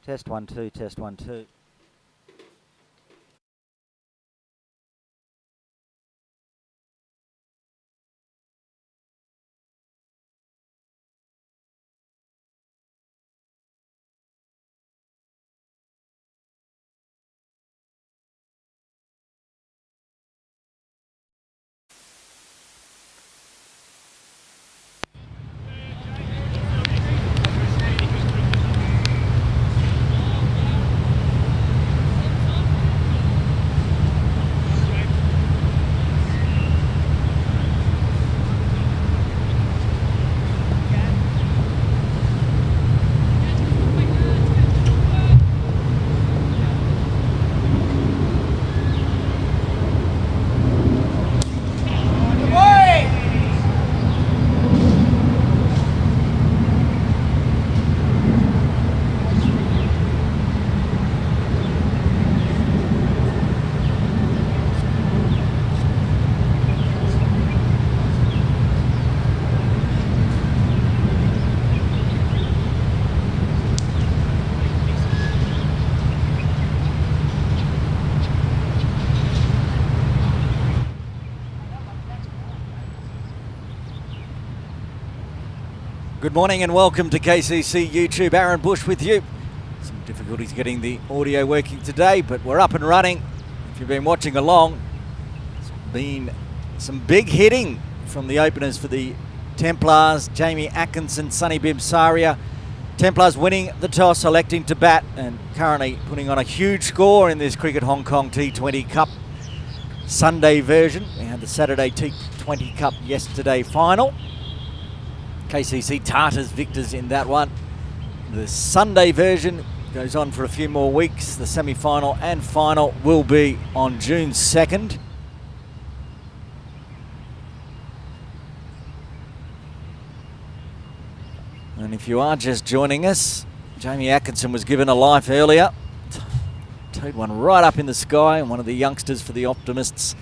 Test 1 2, test 1 2. Good morning and welcome to KCC YouTube. Aaron Bush with you. Some difficulties getting the audio working today, but we're up and running. If you've been watching along, it's been some big hitting from the openers for the Templars. Jamie Atkinson, Sonny Bimsaria. Templars winning the toss, electing to bat, and currently putting on a huge score in this Cricket Hong Kong T20 Cup Sunday version. We had the Saturday T20 Cup yesterday final. KCC Tartars victors in that one. The Sunday version goes on for a few more weeks. The semi-final and final will be on June 2nd. And if you are just joining us, Jamie Atkinson was given a life earlier. Towed one right up in the sky, and one of the youngsters for the Optimists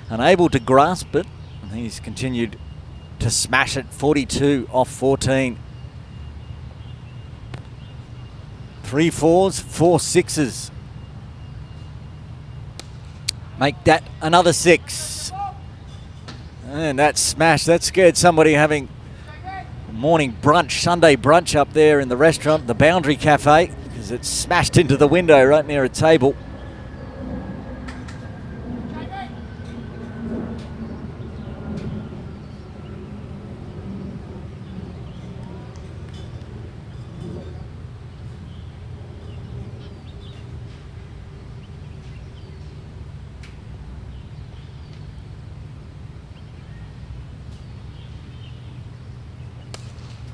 unable to grasp it. And he's continued to smash it. 42 off 14. 3 4s, 4 6s. Make that another 6. And that smash, that scared somebody having morning brunch, Sunday brunch up there in the restaurant, the Boundary Cafe, because it smashed into the window right near a table.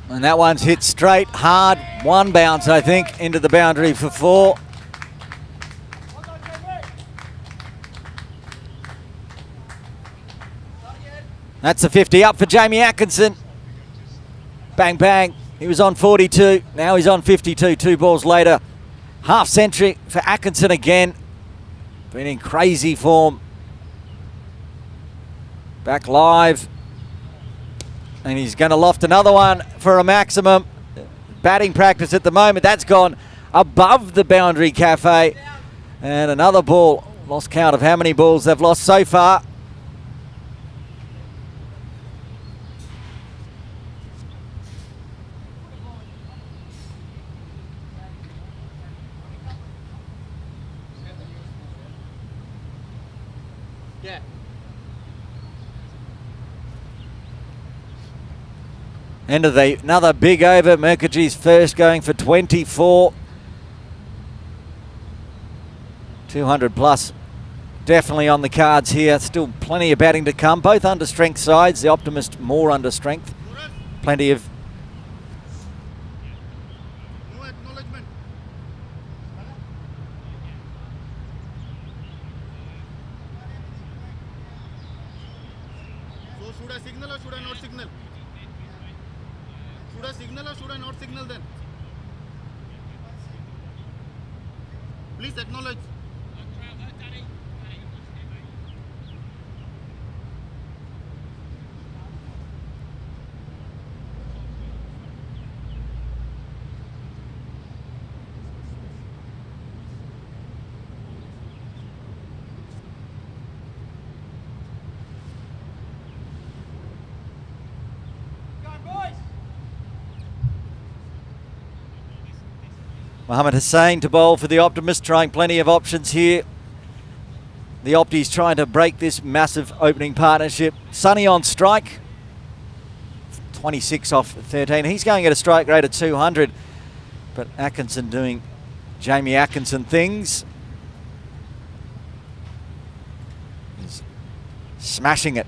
And that one's hit straight, hard, one bounce, I think, into the boundary for 4. That's a 50 up for Jamie Atkinson. Bang, bang. He was on 42. Now he's on 52, 2 balls later. Half century for Atkinson again. Been in crazy form. Back live. And he's going to loft another one for a maximum. Batting practice at the moment. That's gone above the Boundary Cafe. And another ball. Lost count of how many balls they've lost so far. Yeah. End of another big over. Mukherjee's first, going for 24. 200 plus definitely on the cards here. Still plenty of batting to come. Both under strength sides. The Optimist more under strength. Plenty of should I signal or should I not signal? Should I signal or should I not signal then? Please acknowledge. Mohammed Hussain to bowl for the Optimists, trying plenty of options here. The Opties trying to break this massive opening partnership. Sunny on strike. 26 off 13. He's going at a strike rate of 200. But Atkinson doing Jamie Atkinson things. He's smashing it.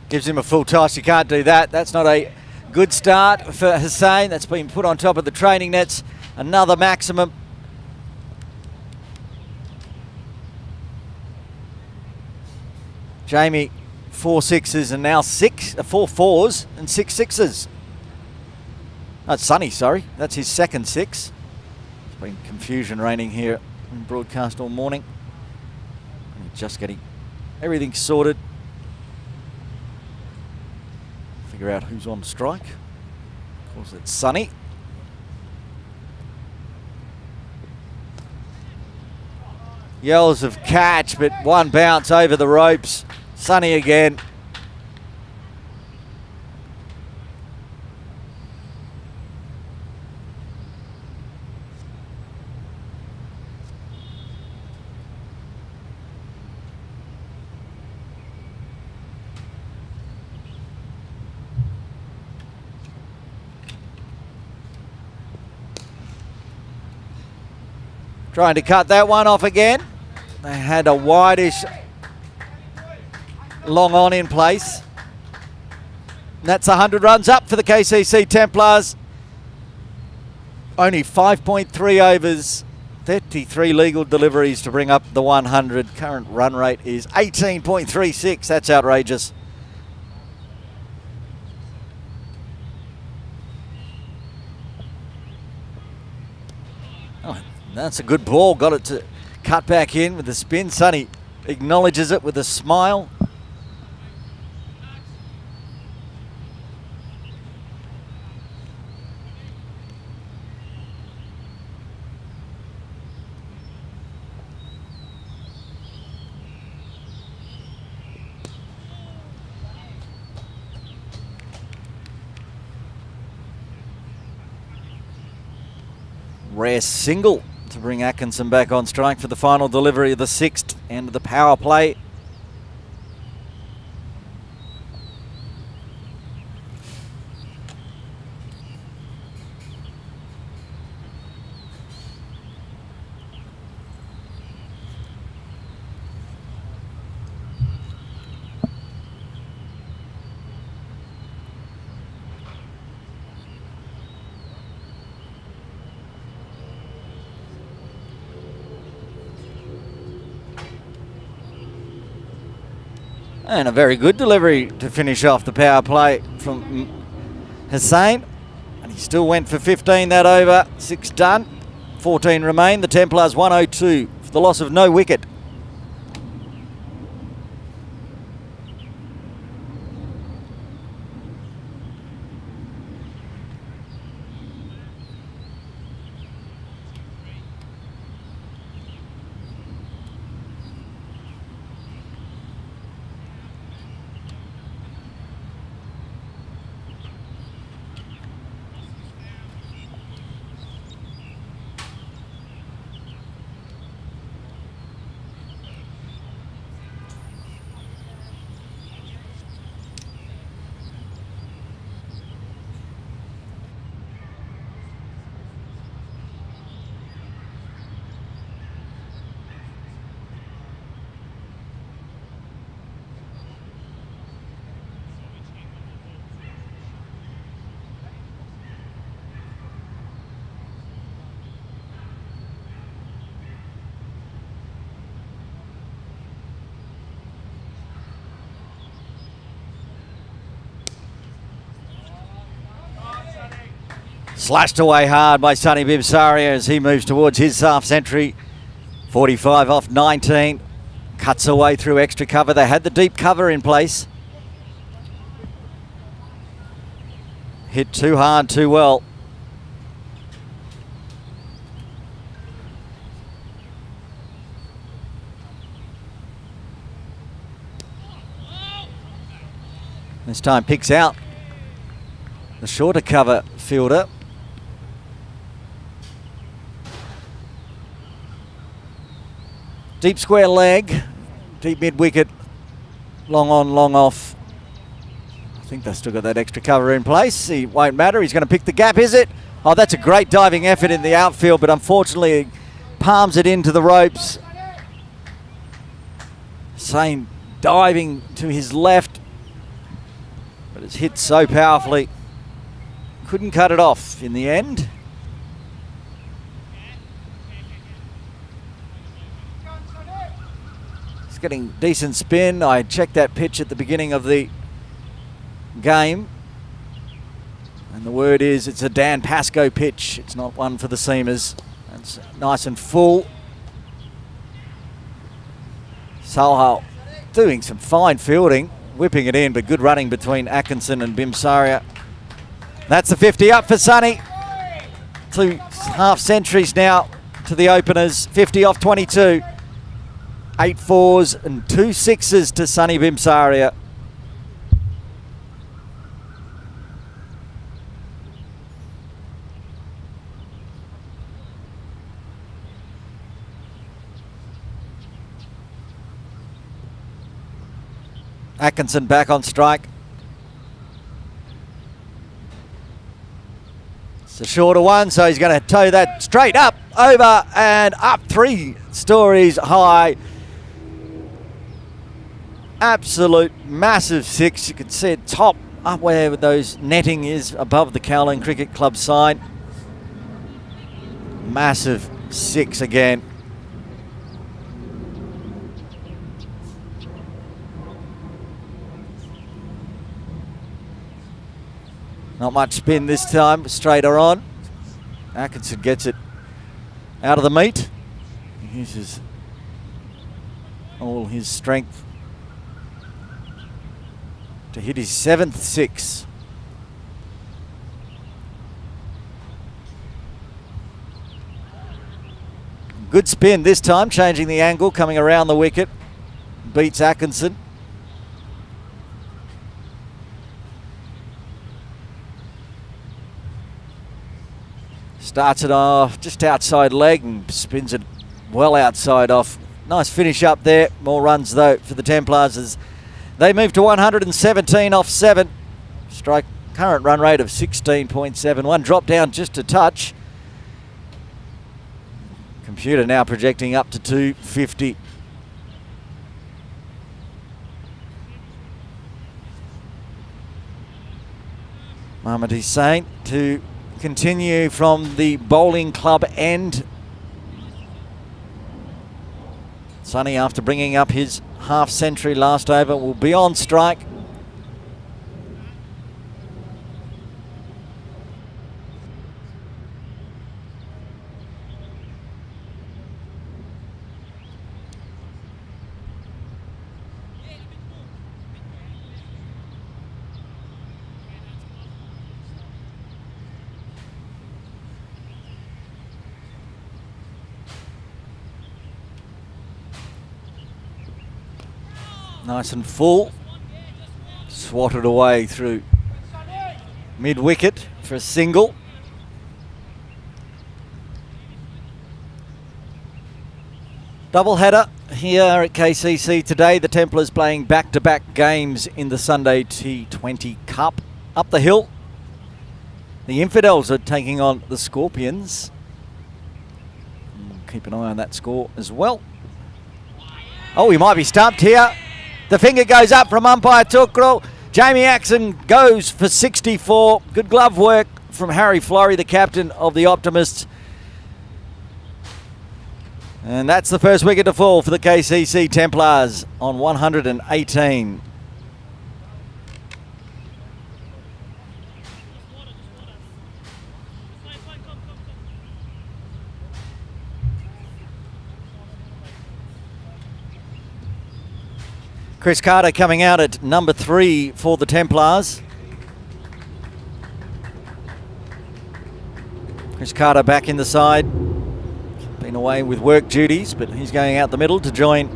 Gives him a full toss. You can't do that. That's not a good start for Hussain. That's been put on top of the training nets. Another maximum. Jamie, 4 sixes and now 4 fours and 6 sixes. That's Sunny, sorry. That's his second 6. There's been confusion reigning here in broadcast all morning. Just getting everything sorted. Figure out who's on strike. Of course, it's Sunny. Yells of catch, but one bounce over the ropes. Sunny again. Trying to cut that one off again. They had a wideish long on in place. And that's 100 runs up for the KCC Templars. Only 5.3 overs, 33 legal deliveries to bring up the 100. Current run rate is 18.36. That's outrageous. Oh, that's a good ball. Got it to cut back in with the spin. Sunny acknowledges it with a smile. Rare single to bring Atkinson back on strike for the final delivery of the 6th end of the power play. And a very good delivery to finish off the power play from Hussain. And he still went for 15 that over. 6 done. 14 remain. The Templars 102 for the loss of no wicket. Slashed away hard by Sunny Bibsaria as he moves towards his half century. 45 off 19. Cuts away through extra cover. They had the deep cover in place. Hit too hard, too well. This time picks out the shorter cover fielder. Deep square leg, deep mid wicket, long on, long off. I think they've still got that extra cover in place. It won't matter. He's going to pick the gap, is it? Oh, that's a great diving effort in the outfield, but unfortunately he palms it into the ropes. Sane diving to his left, but it's hit so powerfully. Couldn't cut it off in the end. He's getting decent spin. I checked that pitch at the beginning of the game, and the word is it's a Dan Pascoe pitch. It's not one for the seamers. It's nice and full. Salha doing some fine fielding, whipping it in, but good running between Atkinson and Bimsaria. That's the 50 up for Sonny. 2 half centuries now to the openers. 50 off 22. 8 fours and 2 sixes to Sonny Bimsaria. Atkinson back on strike. It's a shorter one, so he's going to tow that straight up, over and up 3 stories high. Absolute massive 6. You can see it top up where those netting is above the Kowloon Cricket Club sign. Massive 6 again. Not much spin this time, straighter on. Atkinson gets it out of the meat. He uses all his strength to hit his 7th 6. Good spin this time, changing the angle, coming around the wicket. Beats Atkinson. Starts it off just outside leg and spins it well outside off. Nice finish up there. More runs though for the Templars as they move to 117 off 7. Strike current run rate of 16.71. Drop down just a touch. Computer now projecting up to 250. Mohamed Hussain to continue from the bowling club end. Sonny, after bringing up his half century last over, will be on strike. Nice and full. Swatted away through mid-wicket for a single. Double header here at KCC today. The Templars playing back-to-back games in the Sunday T20 Cup. Up the hill, the Infidels are taking on the Scorpions. Keep an eye on that score as well. Oh, he might be stumped here. The finger goes up from umpire Tukral. Jamie Axon goes for 64. Good glove work from Harry Florey, the captain of the Optimists. And that's the first wicket to fall for the KCC Templars on 118. Chris Carter coming out at number 3 for the Templars. Chris Carter back in the side. Been away with work duties, but he's going out the middle to join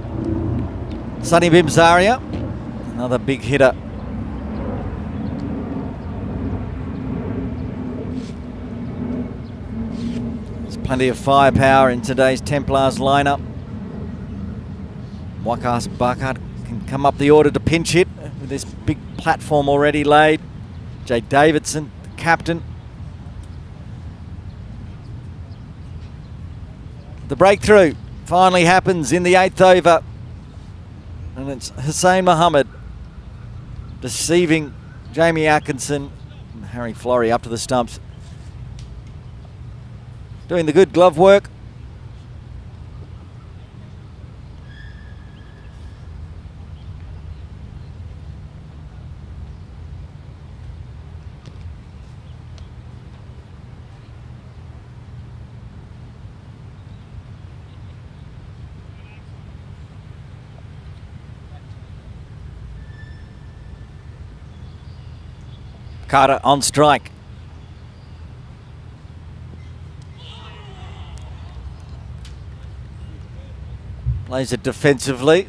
Sonny Bimsaria. Another big hitter. Plenty of firepower in today's Templars lineup. Wakas Buckard can come up the order to pinch hit with this big platform already laid. Jay Davidson, the captain. The breakthrough finally happens in the 8th over. And it's Hussein Mohammed deceiving Jamie Atkinson and Harry Florey up to the stumps. Doing the good glove work. Carter on strike. Plays it defensively.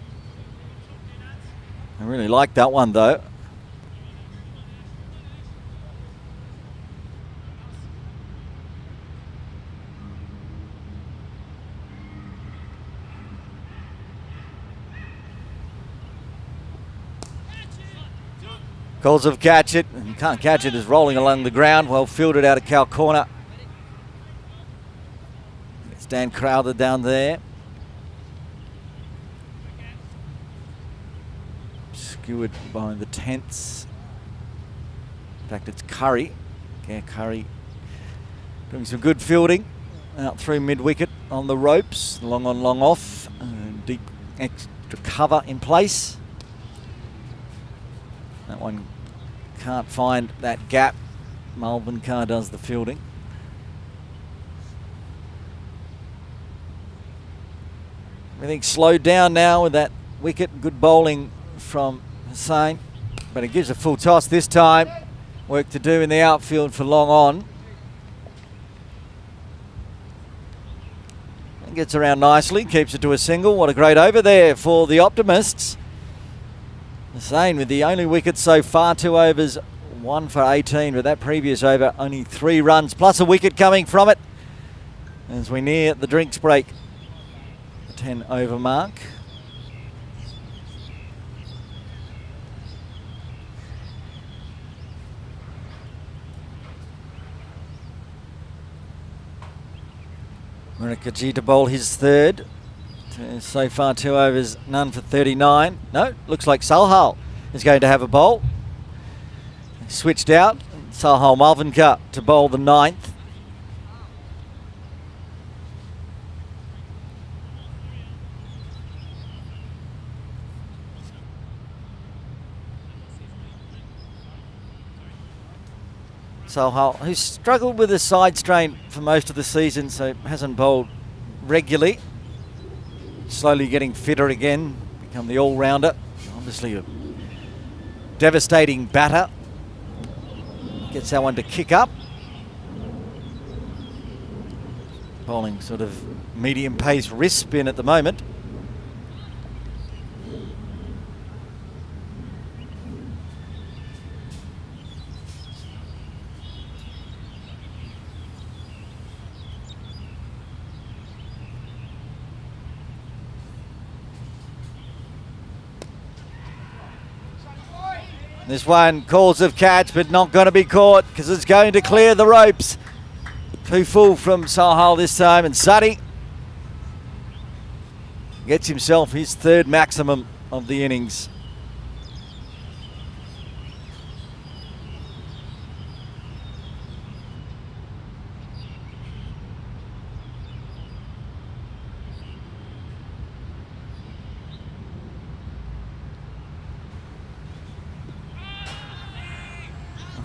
I really like that one though. Calls of catch it, and can't catch it, is rolling along the ground, well fielded out of cow corner. It's Dan Crowther down there. Skewered behind the tents. In fact, it's Curry. Yeah, Curry doing some good fielding out through mid-wicket on the ropes, long on, long off, deep extra cover in place. That one can't find that gap. Melbourne Carr does the fielding. Everything's slowed down now with that wicket. Good bowling from Hussain, but it gives a full toss this time. Work to do in the outfield for long on. And gets around nicely, keeps it to a single. What a great over there for the Optimists. Hussain with the only wicket so far, 2 overs, 1 for 18, but that previous over only 3 runs, plus a wicket coming from it as we near the drinks break, the 10 over mark. Murakaji to bowl his third. So far 2 overs, none for 39. No, looks like Salhal is going to have a bowl. Switched out, Salhal Malvinkar to bowl the 9th. Salhal, who's struggled with a side strain for most of the season, so hasn't bowled regularly. Slowly getting fitter again, become the all-rounder. Obviously a devastating batter. Gets that one to kick up. Bowling sort of medium pace wrist spin at the moment. This one calls of catch, but not going to be caught because it's going to clear the ropes. Too full from Salhal this time, and Suddy gets himself his 3rd maximum of the innings.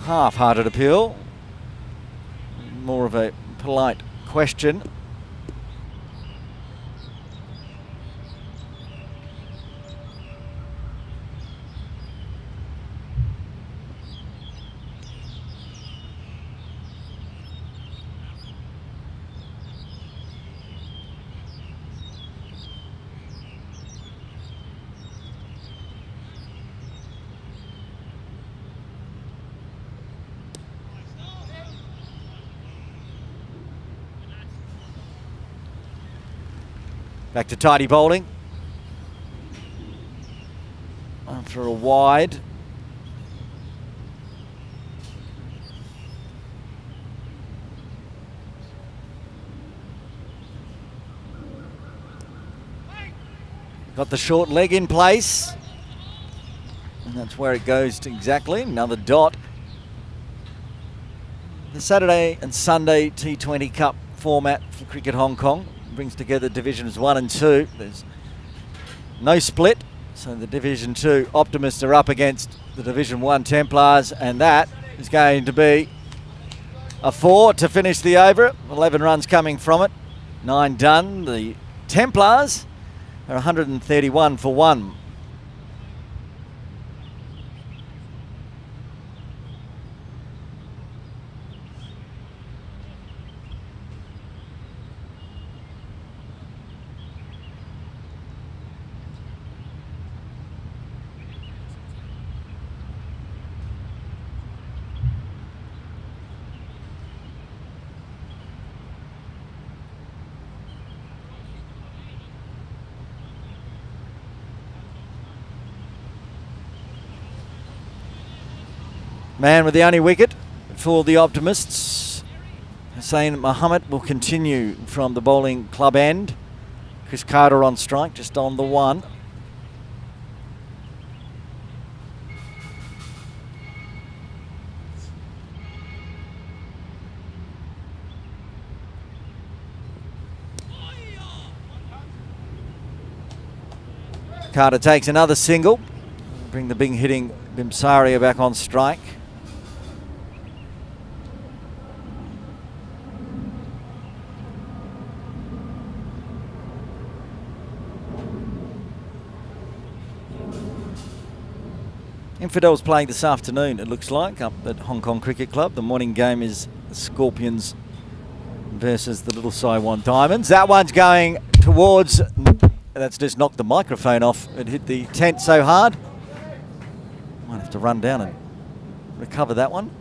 Half-hearted appeal, more of a polite question. Back to tidy bowling. After a wide. Got the short leg in place. And that's where it goes to exactly. Another dot. The Saturday and Sunday T20 Cup format for Cricket Hong Kong brings together Divisions 1 and 2. There's no split. So the Division 2 Optimists are up against the Division 1 Templars, and that is going to be a 4 to finish the over. 11 runs coming from it. 9 done. The Templars are 131 for 1. Man with the only wicket for the Optimists. Hussain Mohammed will continue from the bowling club end. Chris Carter on strike, just on the 1. Carter takes another single. Bring the big hitting Bimsaria back on strike. Infidels playing this afternoon, it looks like, up at Hong Kong Cricket Club. The morning game is the Scorpions versus the Little Saiwan Diamonds. That one's going towards, that's just knocked the microphone off. It hit the tent so hard. Might have to run down and recover that one.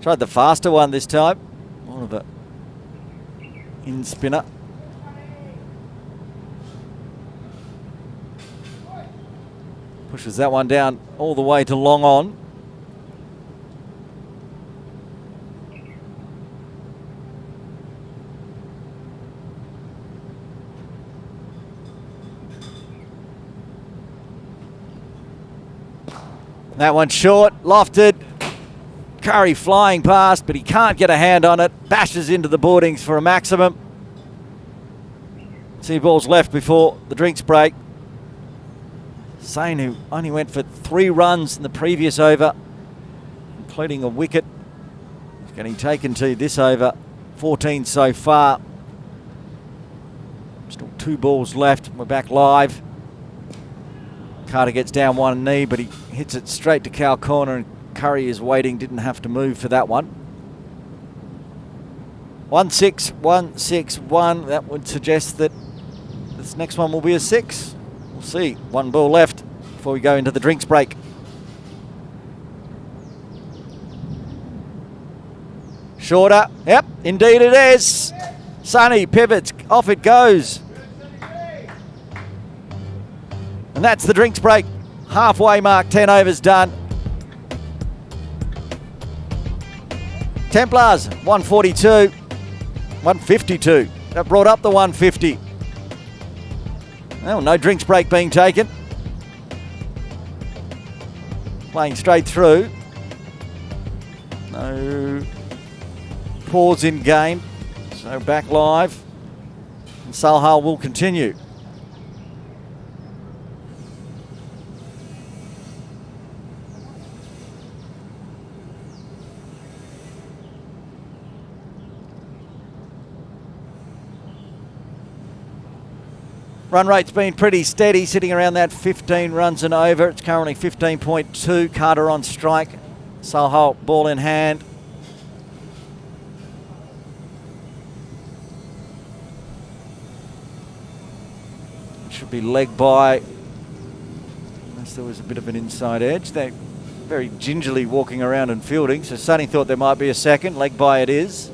Tried the faster one this time. More of a in spinner. Pushes that one down all the way to long on. That one short, lofted. Curry flying past, but he can't get a hand on it. Bashes into the boardings for a maximum. 2 balls left before the drinks break. Sain, who only went for 3 runs in the previous over, including a wicket, is getting taken to this over. 14 so far. Still 2 balls left. We're back live. Carter gets down one knee, but he hits it straight to cow corner, and Curry is waiting, didn't have to move for that one. 1-6, 1-6-1. That would suggest that this next one will be a 6. We'll see. 1 ball left before we go into the drinks break. Shorter. Yep, indeed it is. Sonny pivots. Off it goes. And that's the drinks break. Halfway mark, 10 overs done. Templars, 142, 152. That brought up the 150. Well, no drinks break being taken. Playing straight through. No pause in game. So back live. And Salhal will continue. Run rate's been pretty steady, sitting around that 15 runs and over. It's currently 15.2. Carter on strike. Salhal ball in hand. Should be legged by Noticed there was a bit of an inside edge. They're very gingerly walking around and fielding, so Sonny thought there might be a second. Leg by it is.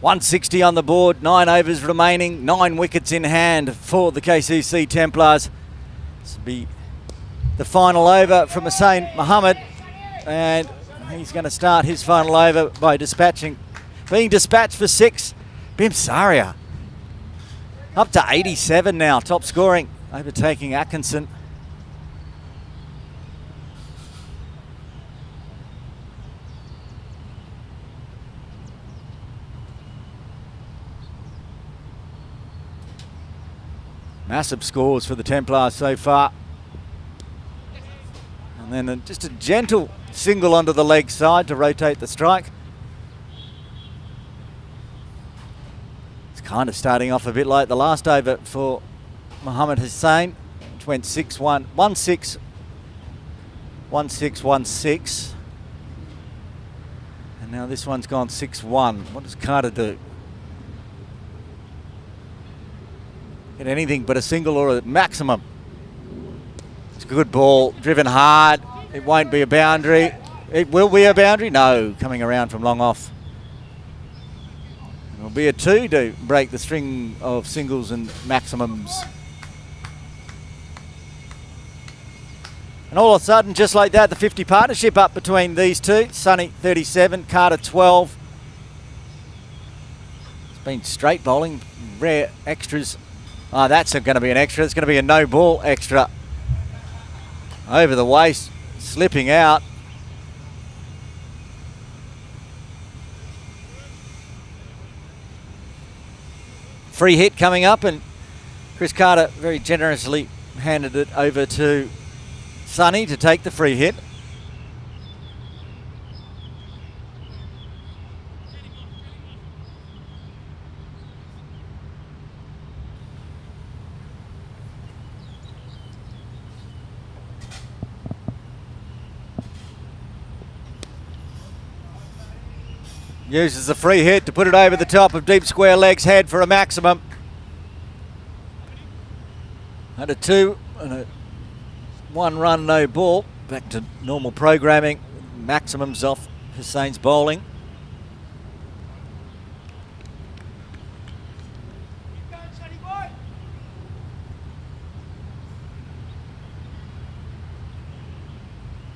.160 on the board, 9 overs remaining, 9 wickets in hand for the KCC Templars. This will be the final over from Hussain Mohammed, and he's going to start his final over by being dispatched for 6. Bimsaria up to 87 now, top scoring, overtaking Atkinson. Massive scores for the Templars so far. And then just a gentle single onto the leg side to rotate the strike. It's kind of starting off a bit like the last over for Mohammed Hussain, which went 6-1, 1-6, 1-6, 1-6. And now this one's gone 6-1. What does Carter do? Get anything but a single or a maximum. It's a good ball, driven hard. It won't be a boundary. It will be a boundary. No, coming around from long off. It'll be a 2 to break the string of singles and maximums. And all of a sudden, just like that, the 50 partnership up between these two. Sonny 37, Carter 12. It's been straight bowling, rare extras. Oh, that's going to be an extra. It's going to be a no ball extra. Over the waist, slipping out. Free hit coming up, and Chris Carter very generously handed it over to Sonny to take the free hit. Uses the free hit to put it over the top of deep square legs head for a maximum. Had a 2 and a 1 run, no ball. Back to normal programming. Maximums off Hussein's bowling.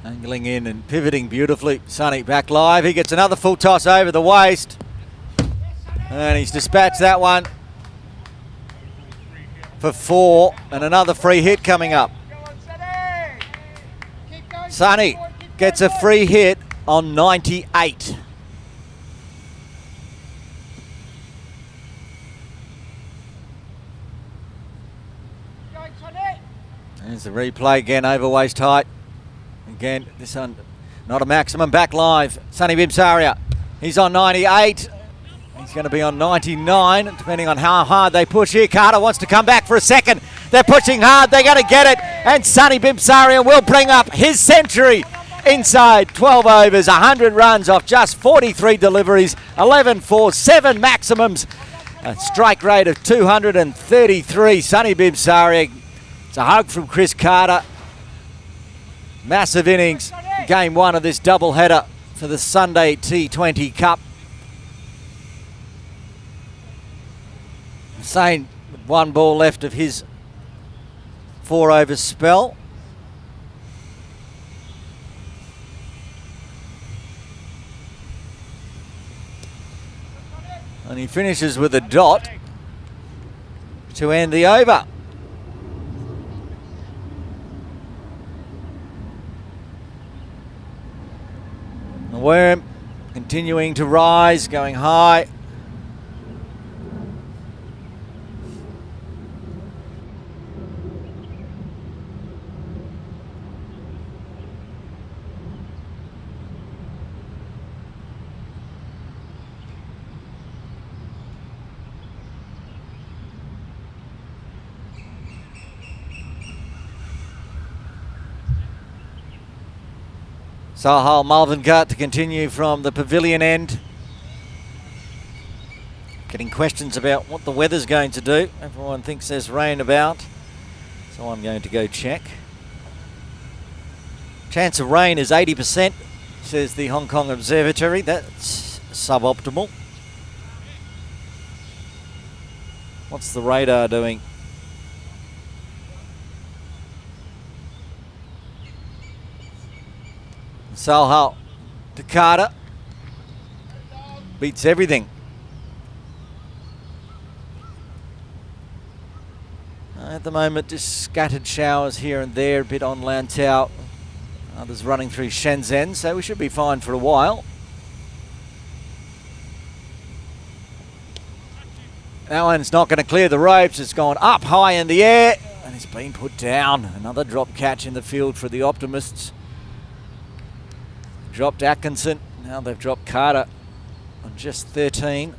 Angling in and pivoting beautifully. Sonny back live. He gets another full toss over the waist. And he's dispatched that one for 4. And another free hit coming up. Sonny gets a free hit on 98. There's the replay again, over waist height. Again, this one, not a maximum, back live. Sonny Bimsaria, he's on 98. He's going to be on 99, depending on how hard they push here. Carter wants to come back for a second. They're pushing hard, they're going to get it. And Sonny Bimsaria will bring up his century. Inside 12 overs, 100 runs off just 43 deliveries, 11 4, 7 maximums. A strike rate of 233. Sonny Bimsaria, it's a hug from Chris Carter. Massive innings, game 1 of this doubleheader for the Sunday T20 Cup. Hussain with 1 ball left of his 4 over spell. And he finishes with a dot to end the over. The worm continuing to rise, going high. Sahal Malvin-Gart to continue from the pavilion end. Getting questions about what the weather's going to do. Everyone thinks there's rain about, so I'm going to go check. Chance of rain is 80%, says the Hong Kong Observatory. That's suboptimal. What's the radar doing? Salhal to Carter. Beats everything. At the moment, just scattered showers here and there, a bit on Lantau. Others running through Shenzhen, so we should be fine for a while. That one's not going to clear the ropes. It's gone up high in the air, and it's been put down. Another drop catch in the field for the Optimists. Dropped Atkinson, now they've dropped Carter on just 13.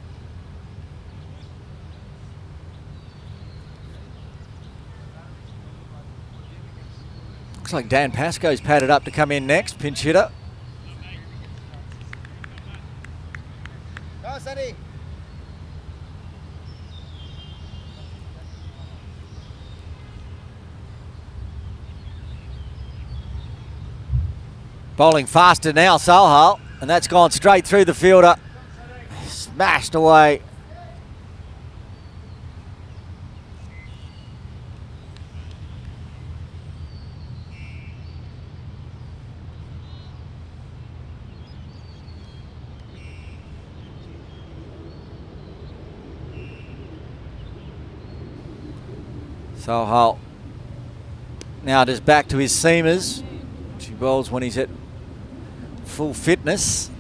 Looks like Dan Pascoe's padded up to come in next, pinch hitter. Go, Sonny. Bowling faster now, Salhal, and that's gone straight through the fielder. Smashed away. Salhal now just back to his seamers, which he bowls when he's at full fitness.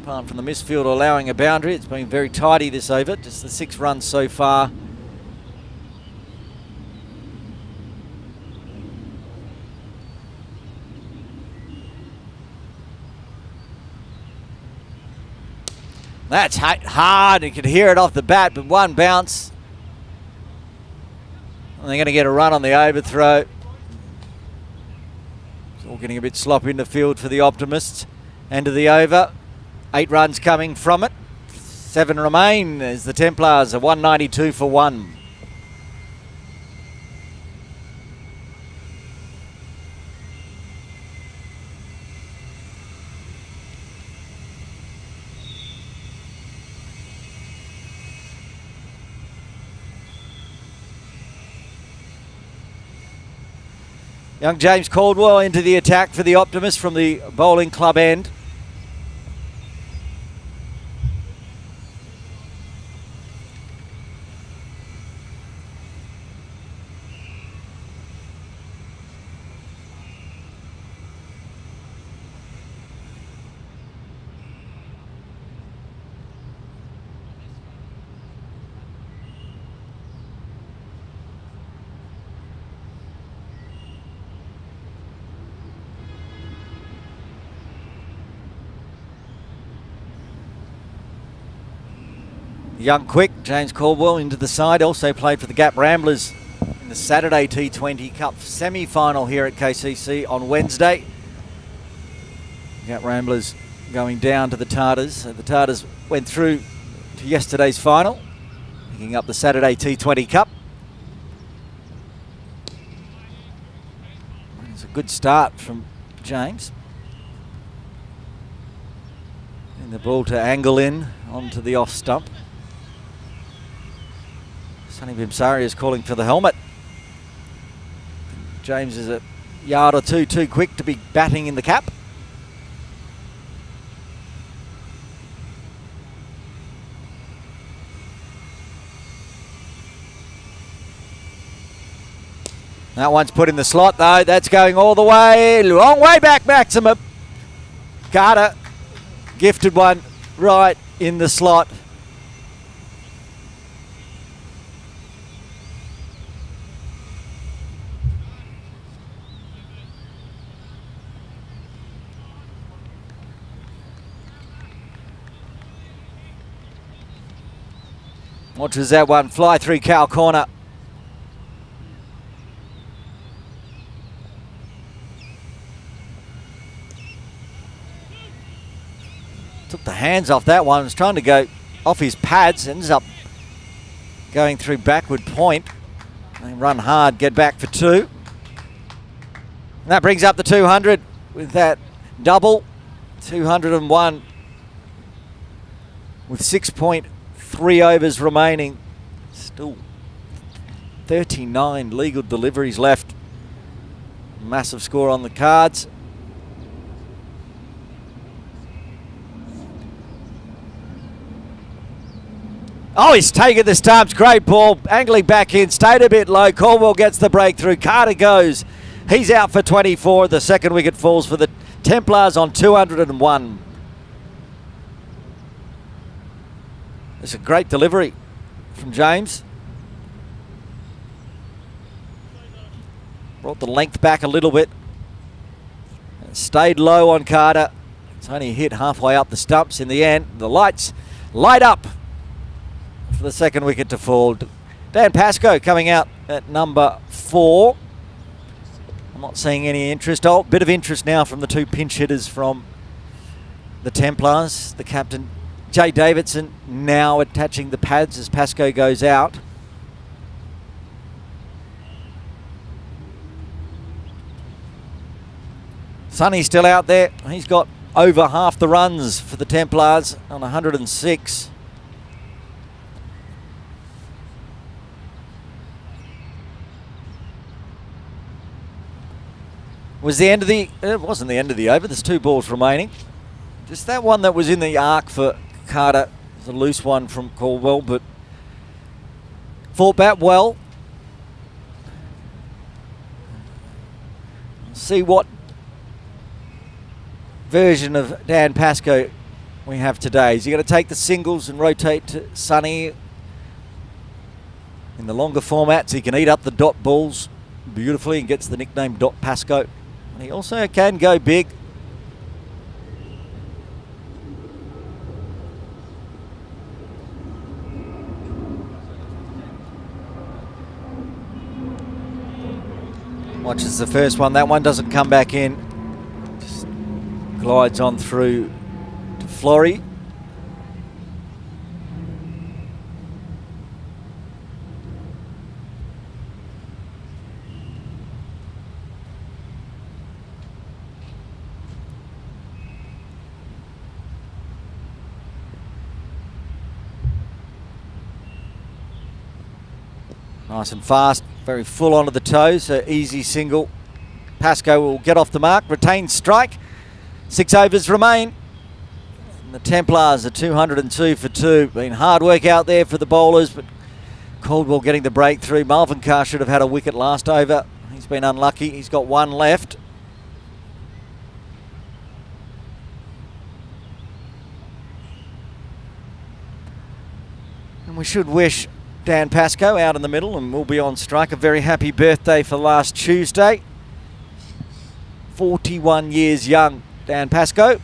Apart from the misfield allowing a boundary, it's been very tidy this over, just the 6 runs so far. That's hit hard, you could hear it off the bat, but 1 bounce. And they're going to get a run on the overthrow. All getting a bit sloppy in the field for the Optimists. End of the over. 8 runs coming from it. 7 remain as the Templars are 192 for 1. Young James Caldwell into the attack for the Optimists from the bowling club end. Young quick, James Caldwell into the side, also played for the Gap Ramblers in the Saturday T20 Cup semi-final here at KCC on Wednesday. Gap Ramblers going down to the Tartars. So the Tartars went through to yesterday's final, picking up the Saturday T20 Cup. It's a good start from James. And the ball to angle in onto the off stump. Sunny Bimsari is calling for the helmet. James is a yard or two too quick to be batting in the cap. That one's put in the slot though. That's going all the way, long way back, maximum. Carter gifted one right in the slot. Watches that one fly through cow corner. Took the hands off that one. Was trying to go off his pads. Ends up going through backward point. They run hard, get back for two. And that brings up the 200 with that double. 201 with 6.3 overs remaining. Still 39 legal deliveries left. Massive score on the cards. Oh, he's taken the stumps. Great ball. Angling back in. Stayed a bit low. Caldwell gets the breakthrough. Carter goes. He's out for 24. The second wicket falls for the Templars on 201. It's a great delivery from James. Brought the length back a little bit. Stayed low on Carter. It's only hit halfway up the stumps in the end. The lights light up for the second wicket to fall. Dan Pascoe coming out at number 4. I'm not seeing any interest. Oh, bit of interest now from the two pinch hitters from the Templars. The captain, Jay Davidson, now attaching the pads as Pascoe goes out. Sonny's still out there. He's got over half the runs for the Templars on 106. It wasn't the end of the over. There's 2 balls remaining. Just that one that was in the arc for Carter. It was a loose one from Caldwell, but fought back well. See what version of Dan Pascoe we have today. Is he going to take the singles and rotate to Sonny in the longer format so he can eat up the dot balls beautifully and gets the nickname Dot Pascoe? And he also can go big. Watches the first one. That one doesn't come back in. Just glides on through to Flory. Nice and fast, very full onto the toes, so easy single Pascoe will get off the mark, retain strike. 6 overs remain. And the Templars are 202 for 2. Been hard work out there for the bowlers, but Caldwell getting the breakthrough. Marvin Carr should have had a wicket last over. He's been unlucky. He's got one left. And we should wish Dan Pascoe out in the middle and will be on strike. A very happy birthday for last Tuesday. 41 years young, Dan Pascoe.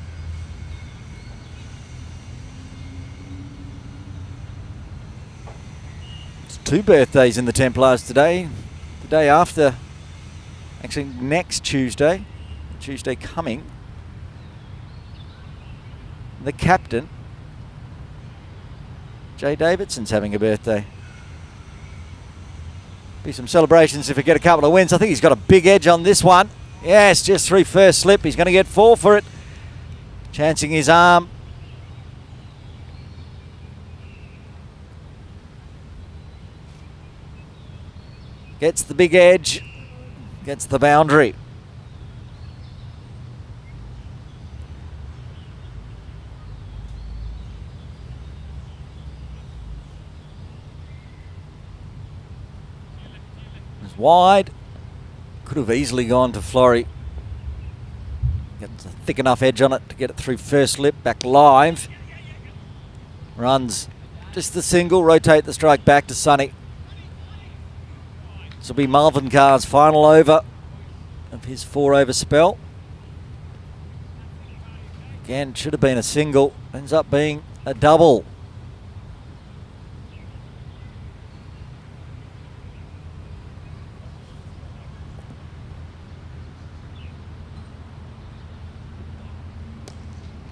It's 2 birthdays in the Templars today. The day after, actually next Tuesday, Tuesday coming, the captain, Jay Davidson's having a birthday. Be some celebrations if we get a couple of wins. I think he's got a big edge on this one. Yes, just through first slip. He's going to get 4 for it. Chancing his arm. Gets the big edge. Gets the boundary. It's wide. Could have easily gone to Florey. Gets a thick enough edge on it to get it through first slip, back live. Runs just the single, rotate the strike back to Sonny. This will be Marvin Carr's final over of his 4-over spell. Again, should have been a single, ends up being a double.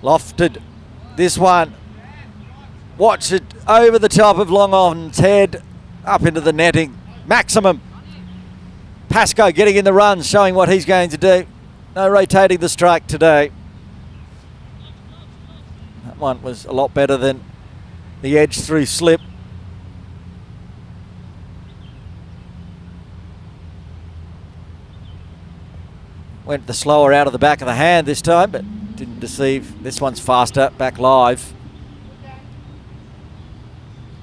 Lofted this one. Watch it over the top of Long On's head, up into the netting. Maximum. Pascoe getting in the runs, showing what he's going to do. No rotating the strike today. That one was a lot better than the edge through slip. Went the slower out of the back of the hand this time, but didn't deceive. This one's faster, back live.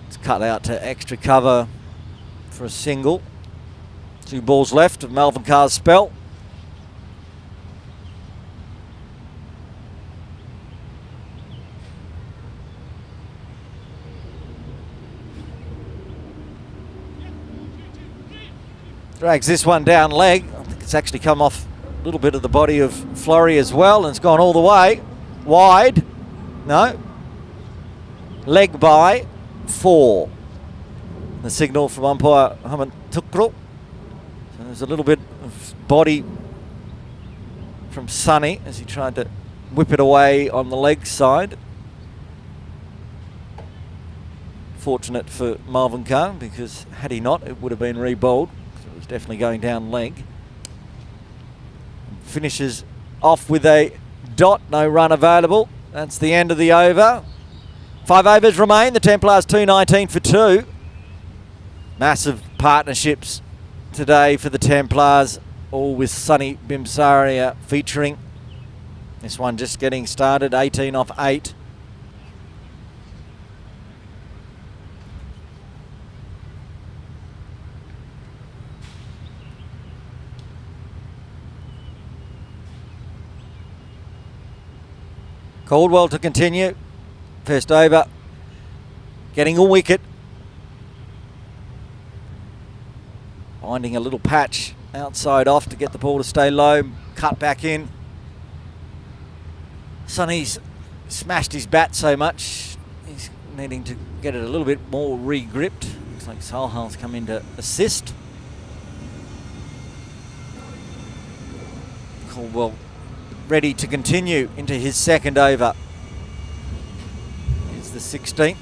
It's cut out to extra cover for a single. 2 balls left of Melvin Carr's spell. Drags this one down leg. I think it's actually come off a little bit of the body of Florey as well, and it's gone all the way. Wide. No. Leg by 4. The signal from umpire Haman Tukrul. So there's a little bit of body from Sonny as he tried to whip it away on the leg side. Fortunate for Marvin Carr, because had he not, it would have been re-bowled. It was definitely going down leg. Finishes off with a dot, no run available. That's the end of the over. 5 overs remain. The Templars 219 for 2. Massive partnerships today for the Templars, all with Sonny Bimsaria featuring. This one just getting started, 18 off 8. Caldwell to continue. First over, getting a wicket. Finding a little patch outside off to get the ball to stay low. Cut back in. Sonny's smashed his bat so much, he's needing to get it a little bit more re-gripped. Looks like Salhal's come in to assist. Caldwell ready to continue into his second over. It's the 16th.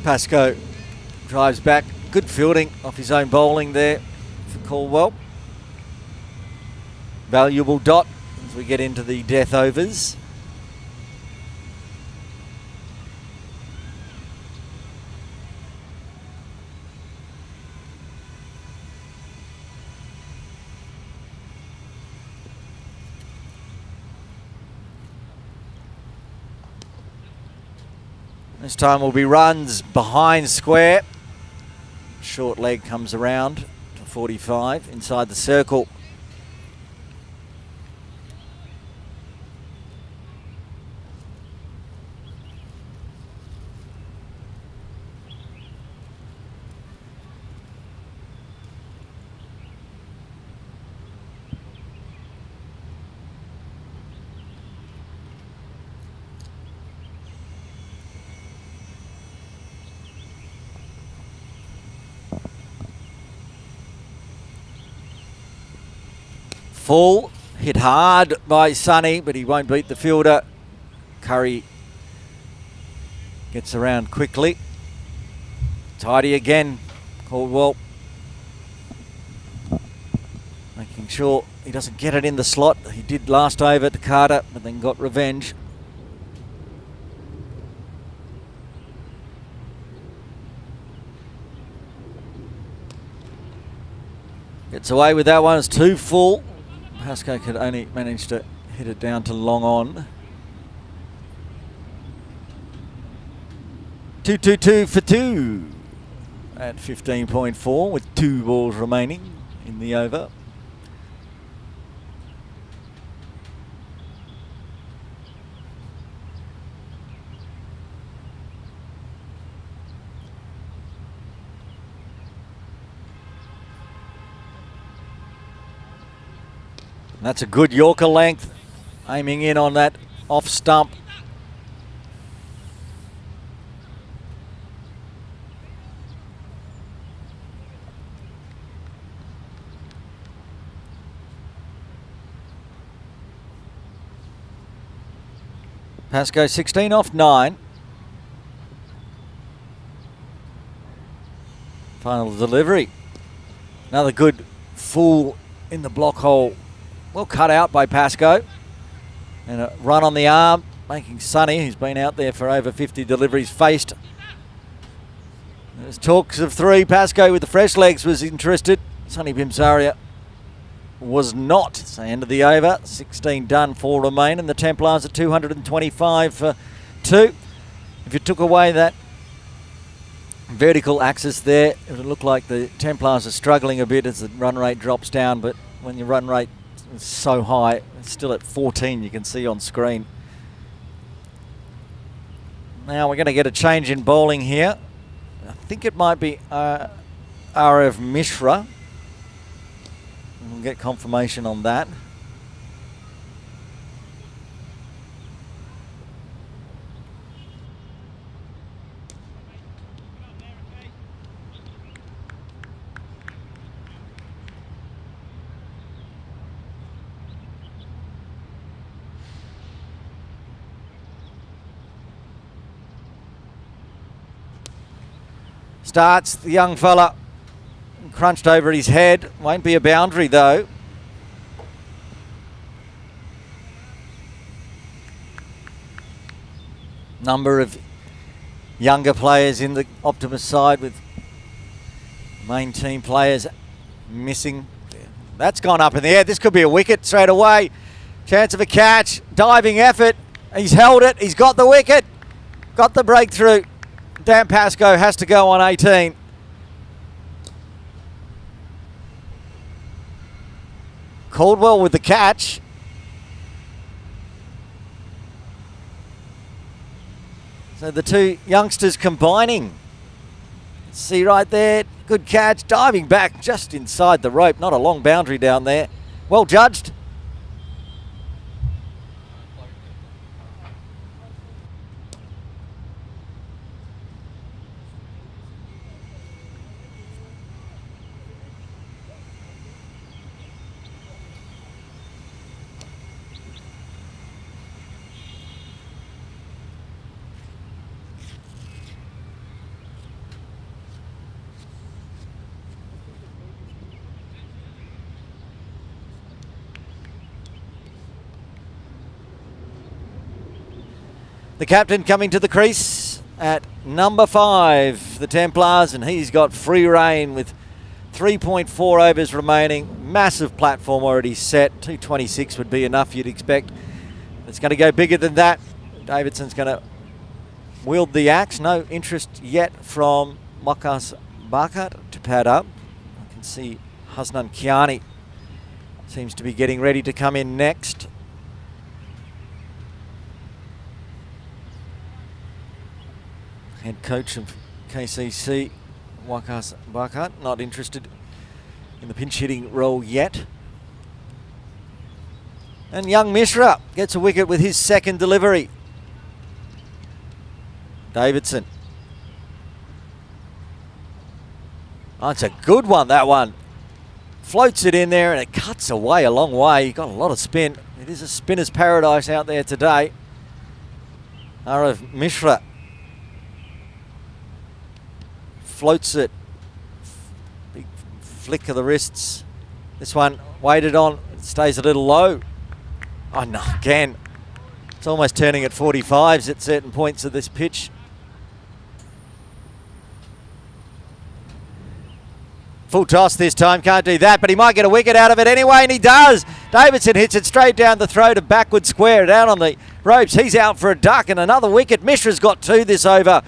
Pascoe drives back. Good fielding off his own bowling there for Caldwell. Valuable dot as we get into the death overs. This time will be runs behind square. Short leg comes around to 45 inside the circle. Full, hit hard by Sonny, but he won't beat the fielder. Curry gets around quickly. Tidy again, Caldwell. Making sure he doesn't get it in the slot. He did last over to Carter, but then got revenge. Gets away with that one, it's too full. Pascoe could only manage to hit it down to long on. 2-2-2 for 2 at 15.4 with 2 balls remaining in the over. That's a good Yorker length, aiming in on that off stump. Pascoe 16 off 9. Final delivery. Another good full in the block hole. Well cut out by Pascoe. And a run on the arm, making Sonny, who's been out there for over 50 deliveries, faced. There's talks of 3. Pascoe with the fresh legs was interested. Sonny Bimsaria was not. So end of the over. 16 done, 4 remain. And the Templars at 225 for 2. If you took away that vertical axis there, it would look like the Templars are struggling a bit as the run rate drops down. But when your run rate is so high, it's still at 14, you can see on screen. Now we're going to get a change in bowling here. I think it might be R.F. Mishra. We'll get confirmation on that. Starts the young fella, crunched over his head. Won't be a boundary though. Number of younger players in the Optimist side with main team players missing. That's gone up in the air. This could be a wicket straight away. Chance of a catch, diving effort. He's held it, he's got the wicket, got the breakthrough. Dan Pascoe has to go on 18. Caldwell with the catch. So the two youngsters combining. See right there, good catch, diving back just inside the rope. Not a long boundary down there. Well judged. The captain coming to the crease at number 5, the Templars, and he's got free rein with 3.4 overs remaining. Massive platform already set. 226 would be enough, you'd expect. It's going to go bigger than that. Davidson's going to wield the axe. No interest yet from Mokas Bakat to pad up. I can see Hasnan Kiani seems to be getting ready to come in next. Head coach of KCC, Wakas Bakat, not interested in the pinch hitting role yet. And young Mishra gets a wicket with his second delivery. Davidson. Oh, it's a good one, that one. Floats it in there and it cuts away a long way. You've got a lot of spin. It is a spinner's paradise out there today. Arav Mishra floats it. Big flick of the wrists. This one weighted on. It stays a little low. Oh no, again. It's almost turning at 45s at certain points of this pitch. Full toss this time, can't do that, but he might get a wicket out of it anyway, and he does. Davidson hits it straight down the throat of backward square, down on the ropes. He's out for a duck and another wicket. Mishra's got 2 this over.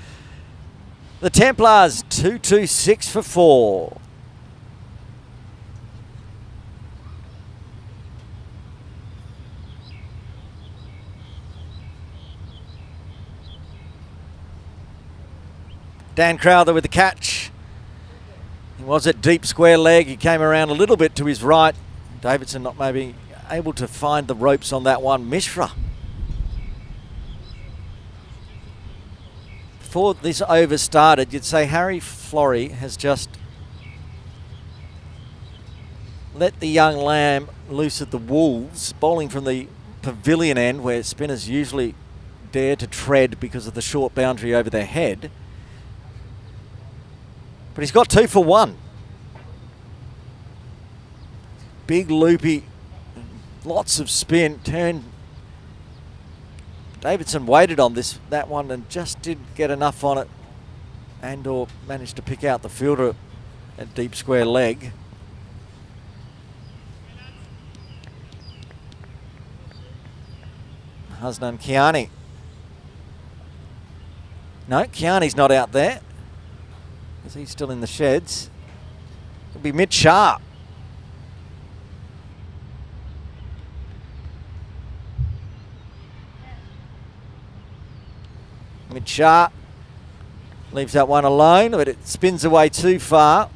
The Templars 2-2-6 for 4. Dan Crowther with the catch. He was at deep square leg. He came around a little bit to his right. Davidson not maybe able to find the ropes on that one. Mishra. Before this over started, you'd say Harry Florey has just let the young lamb loose at the Wolves, bowling from the pavilion end where spinners usually dare to tread because of the short boundary over their head. But he's got 2 for 1. Big loopy, lots of spin, turn. Davidson waited on that one and just didn't get enough on it, and or managed to pick out the fielder at deep square leg. Hasnan Kiani. No, Kiani's not out there, because he's still in the sheds. It'll be Mitch Shah. Mitch Shah leaves that one alone, but it spins away too far.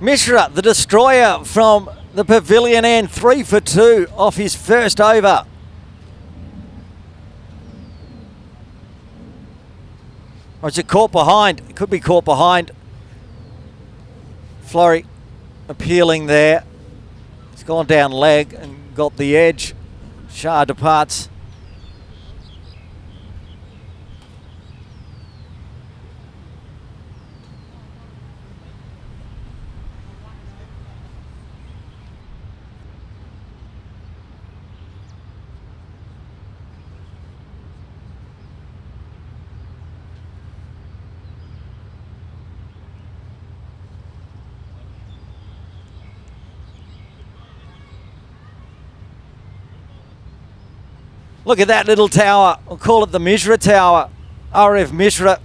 Mishra, the destroyer from the pavilion end, 3 for 2 off his first over. Or is it caught behind? It could be caught behind. Florey appealing there. He's gone down leg and got the edge. Shah departs. Look at that little tower. We'll call it the Mishra Tower. RF Mishra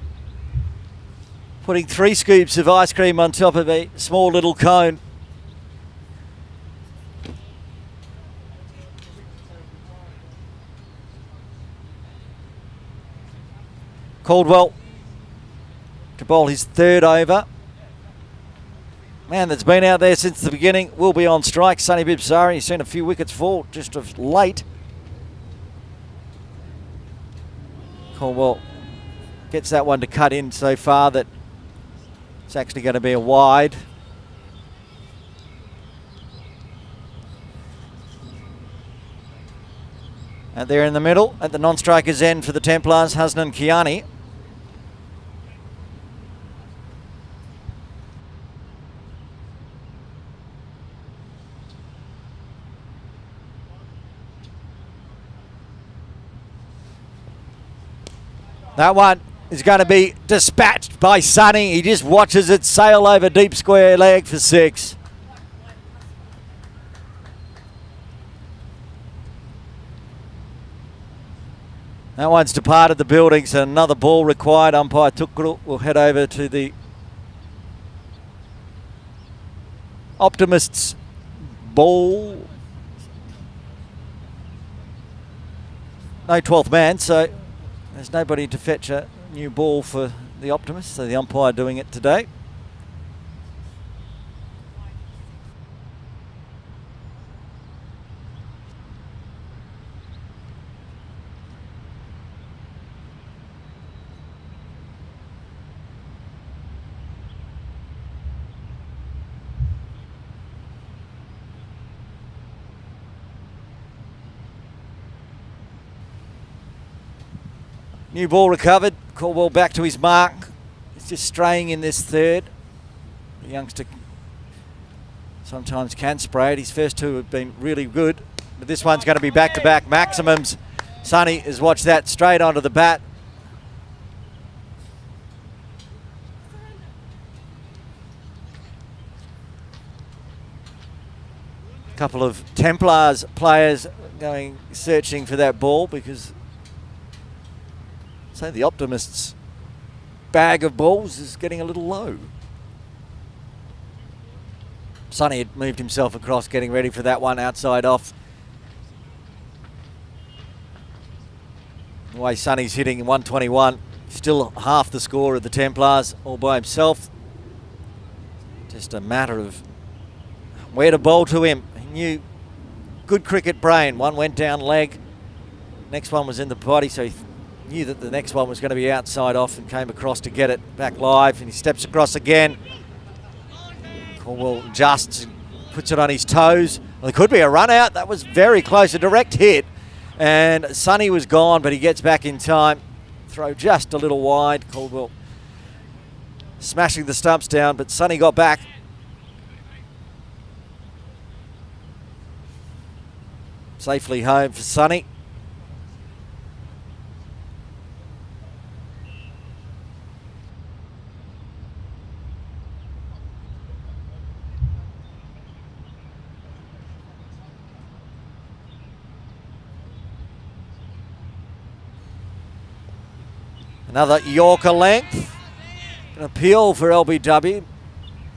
putting 3 scoops of ice cream on top of a small little cone. Caldwell to bowl his 3rd over. Man that's been out there since the beginning will be on strike. Sonny Bibsari, he's seen a few wickets fall just of late. Caldwell gets that one to cut in so far that it's actually going to be a wide. And there in the middle, at the non-striker's end for the Templars, Hasnan Kiani. That one is going to be dispatched by Sonny. He just watches it sail over deep square leg for 6. That one's departed the building, so another ball required. Umpire Tukuru will head over to the Optimists ball. No 12th man, so there's nobody to fetch a new ball for the Optimists, so the umpire doing it today. New ball recovered. Caldwell back to his mark. He's just straying in this third. The youngster sometimes can spray it. His first 2 have been really good, but this one's going to be back-to-back maximums. Sonny has watched that straight onto the bat. A couple of Templars players going searching for that ball because the Optimists' bag of balls is getting a little low. Sonny had moved himself across, getting ready for that one outside off. The way Sonny's hitting 121, still half the score of the Templars all by himself. Just a matter of where to bowl to him. He knew, good cricket brain. One went down leg, next one was in the body, so he knew that the next one was going to be outside off and came across to get it back live, and he steps across again. Caldwell adjusts, puts it on his toes. Well, there could be a run out. That was very close, a direct hit. And Sonny was gone, but he gets back in time. Throw just a little wide. Caldwell smashing the stumps down, but Sonny got back. Safely home for Sonny. Another Yorker length. An appeal for LBW.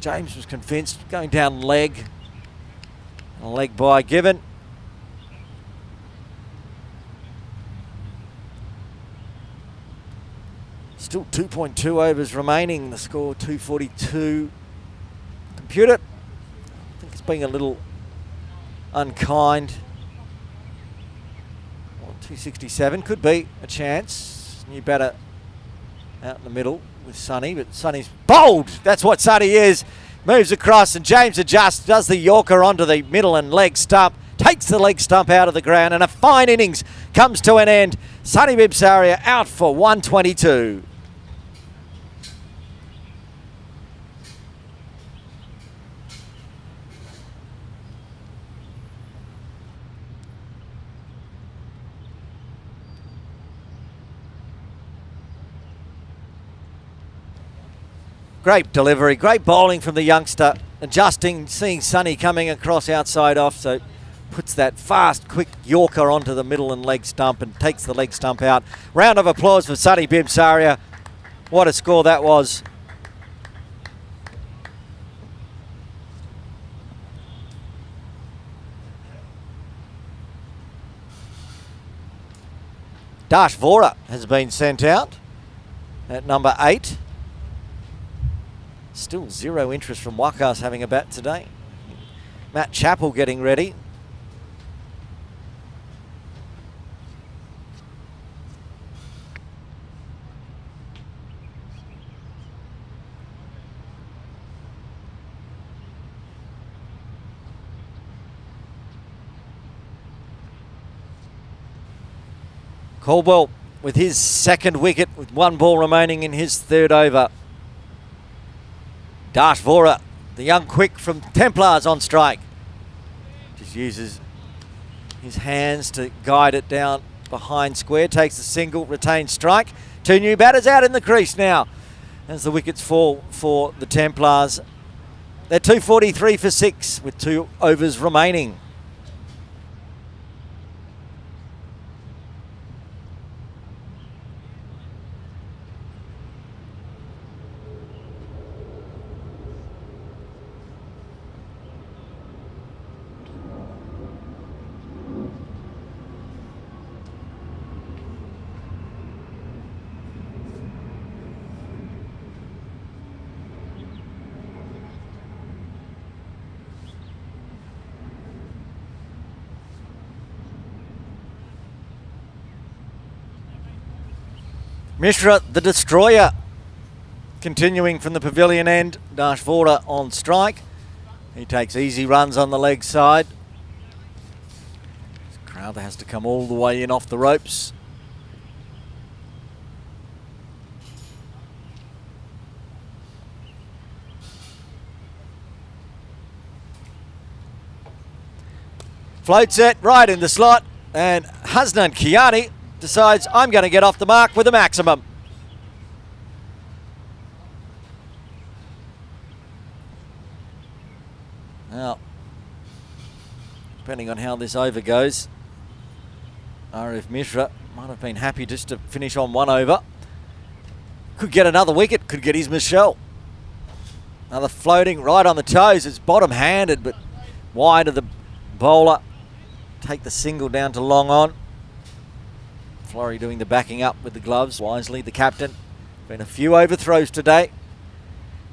James was convinced, going down leg. A leg by given. Still 2.2 overs remaining. The score 242. Computer, I think it's being a little unkind. Well, 267 could be a chance. New batter out in the middle with Sonny, but Sonny's bowled. That's what Sonny is. Moves across and James adjusts, does the Yorker onto the middle and leg stump, takes the leg stump out of the ground, and a fine innings comes to an end. Sonny Bibsaria out for 122. Great delivery, great bowling from the youngster. Adjusting, seeing Sonny coming across outside off, so puts that fast, quick Yorker onto the middle and leg stump and takes the leg stump out. Round of applause for Sonny Bibsaria. What a score that was. Dash Vora has been sent out at number 8. Still zero interest from Wakas having a bat today. Matt Chappell getting ready. Caldwell with his second wicket with 1 ball remaining in his 3rd over. Dash Vora, the young quick from Templars on strike. Just uses his hands to guide it down behind square. Takes the single, retains strike. Two new batters out in the crease now as the wickets fall for the Templars. They're 243 for 6 with 2 overs remaining. Mishra, the destroyer, continuing from the pavilion end. Dashvora on strike. He takes easy runs on the leg side. Crowther has to come all the way in off the ropes. Floats it right in the slot, and Hasnan Kiani decides, I'm going to get off the mark with a maximum. Now, depending on how this over goes, RF Mishra might have been happy just to finish on 1 over. Could get another wicket, could get his Michelle. Another floating right on the toes. It's bottom-handed, but wide of the bowler. Take the single down to long on. Florey doing the backing up with the gloves wisely, the captain. Been a few overthrows today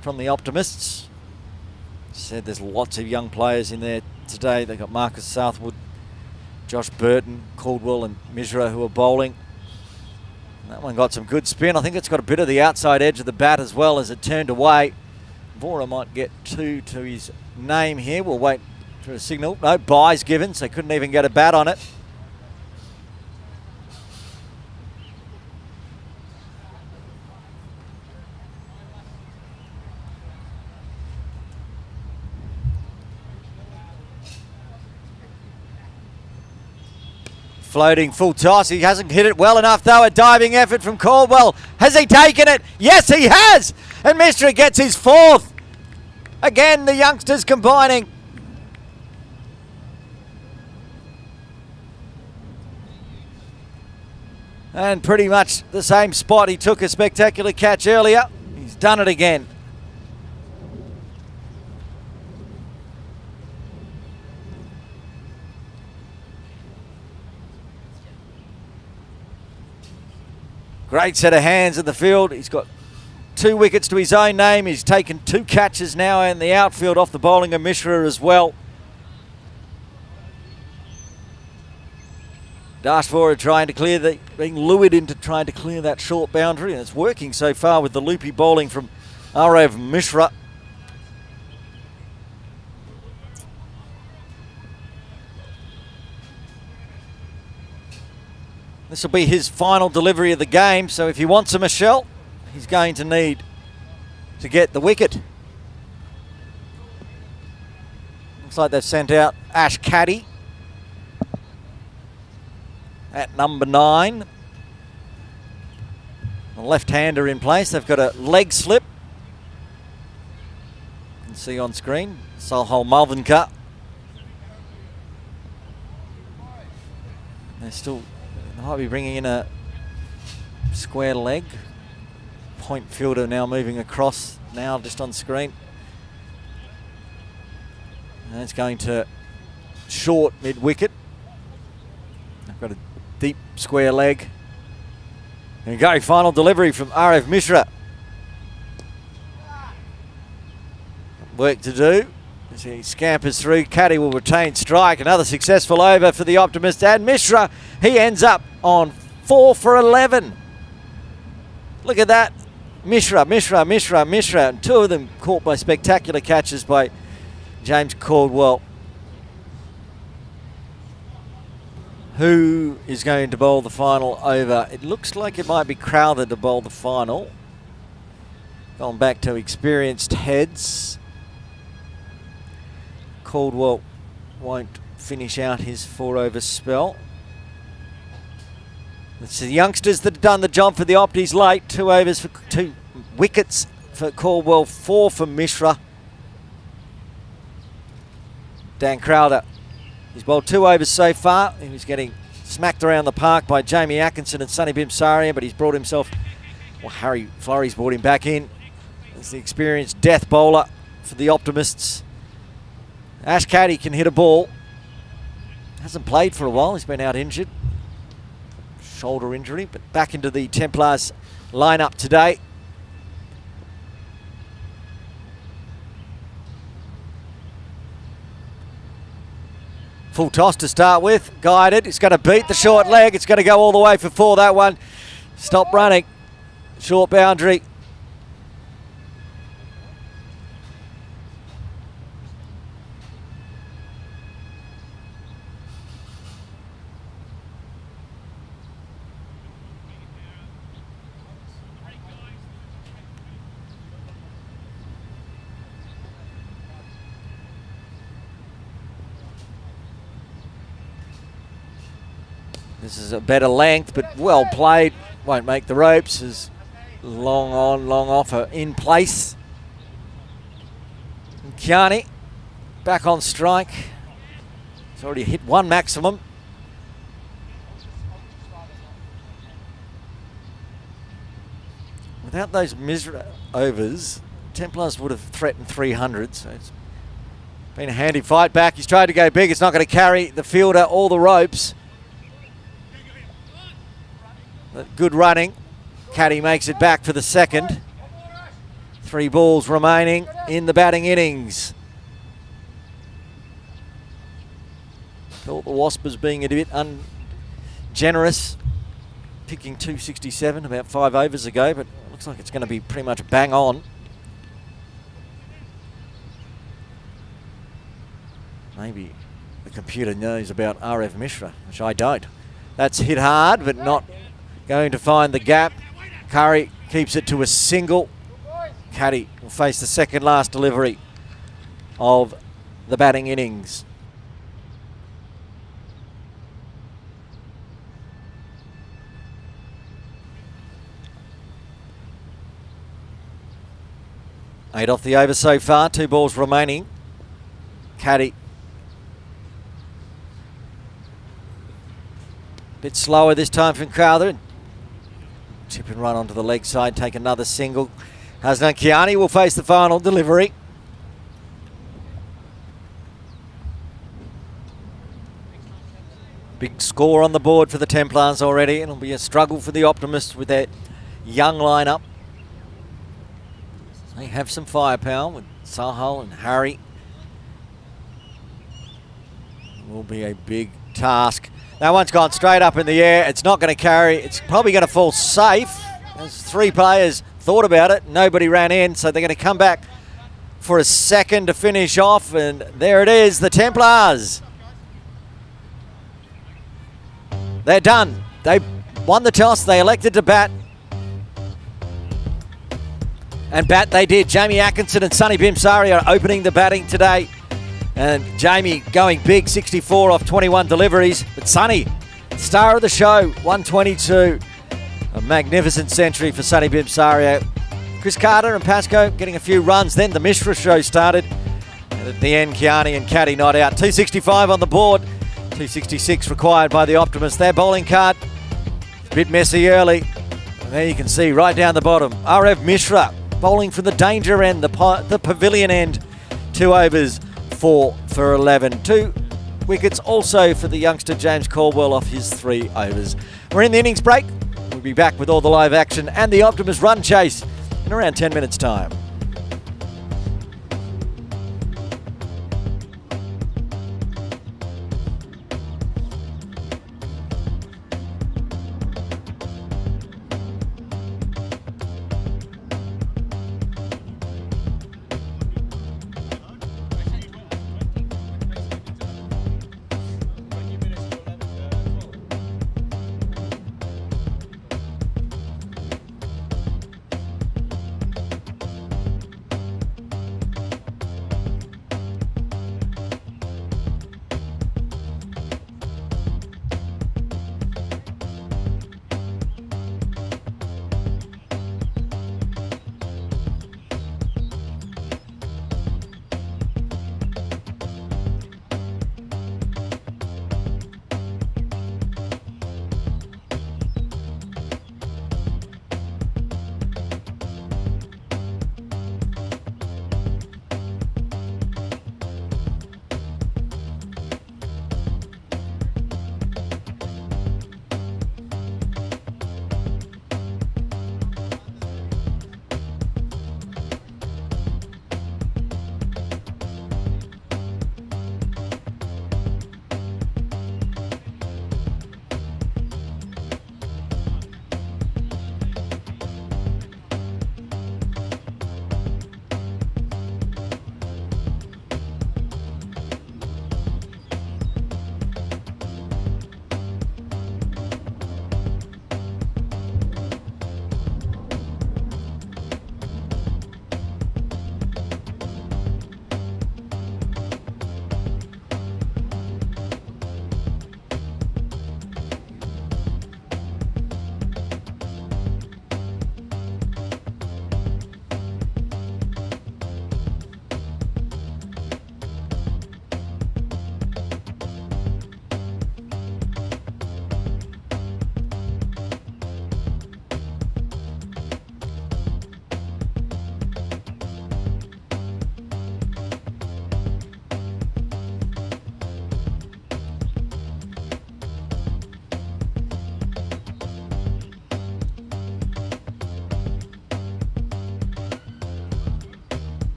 from the Optimists. Said there's lots of young players in there today. They've got Marcus Southwood, Josh Burton, Caldwell and Mishra who are bowling. That one got some good spin. I think it's got a bit of the outside edge of the bat as well as it turned away. Vora might get 2 to his name here. We'll wait for a signal. No byes given, so couldn't even get a bat on it. Floating full toss. He hasn't hit it well enough though. A diving effort from Caldwell. Has he taken it? Yes, he has. And Mishra gets his 4th. Again, the youngsters combining. And pretty much the same spot. He took a spectacular catch earlier. He's done it again. Great set of hands in the field. He's got 2 wickets to his own name. He's taken 2 catches now in the outfield off the bowling of Mishra as well. Dashvora trying to clear being lured into trying to clear that short boundary, and it's working so far with the loopy bowling from Arav Mishra. This will be his final delivery of the game, so if he wants a Michelle, he's going to need to get the wicket. Looks like they've sent out Ash Caddy at number 9. A left-hander in place. They've got a leg slip. You can see on screen, Salhol Malvinka. They're still... They might be bringing in a square leg. Point fielder now moving across now just on screen. And it's going to short mid-wicket. They've got a deep square leg. There you go, final delivery from RF Mishra. Work to do. As he scampers through, Caddy will retain strike. Another successful over for the Optimists. And Mishra, he ends up on 4 for 11. Look at that. Mishra. And 2 of them caught by spectacular catches by James Caldwell. Who is going to bowl the final over? It looks like it might be Crowther to bowl the final. Going back to experienced heads. Caldwell won't finish out his 4 over spell. It's the youngsters that have done the job for the Opties late. 2 overs for 2 wickets for Caldwell, 4 for Mishra. Dan Crowder, he's bowled 2 overs so far. He was getting smacked around the park by Jamie Atkinson and Sonny Bimsaria, but he's brought himself, well, Harry Florey's brought him back in as the experienced death bowler for the Optimists. Ash Caddy can hit a ball. Hasn't played for a while, he's been out injured. Shoulder injury, but back into the Templars lineup today. Full toss to start with, guided. It's going to beat the short leg. It's going to go all the way for 4, that one. Stop running. Short boundary. This is a better length, but well played. Won't make the ropes. Is long on, long off, in place. And Kiani back on strike. He's already hit 1 maximum. Without those overs, Templars would have threatened 300. So it's been a handy fight back. He's tried to go big. It's not going to carry the fielder or the ropes. But good running. Caddy makes it back for the second. 3 balls remaining in the batting innings. Thought the Waspers being a bit ungenerous, picking 267 about 5 overs ago, but it looks like it's going to be pretty much bang on. Maybe the computer knows about RF Mishra, which I don't. That's hit hard, but not going to find the gap. Curry keeps it to a single. Caddy will face the second last delivery of the batting innings. Eight off the over so far, 2 balls remaining. Caddy bit slower this time from Crowther. Chip and run onto the leg side, take another single. Hasnan Kiani will face the final delivery. Big score on the board for the Templars already. It'll be a struggle for the Optimists with their young lineup. They have some firepower with Sahal and Harry. It will be a big task. That one's gone straight up in the air. It's not going to carry. It's probably going to fall safe. As 3 players thought about it. Nobody ran in, so they're going to come back for a second to finish off. And there it is, the Templars. They're done. They won the toss. They elected to bat. And bat they did. Jamie Atkinson and Sonny Bimsari are opening the batting today. And Jamie going big, 64 off 21 deliveries. But Sonny, star of the show, 122. A magnificent century for Sonny Bimsario. Chris Carter and Pascoe getting a few runs. Then the Mishra show started. And at the end, Kiani and Caddy not out. 265 on the board. 266 required by the Optimists. Their bowling card, a bit messy early. And there you can see right down the bottom, RF Mishra bowling from the danger end, the pavilion end. 2 overs, 4 for 11. 2 wickets also for the youngster James Caldwell off his 3 overs. We're in the innings break. We'll be back with all the live action and the Optimist run chase in around 10 minutes time.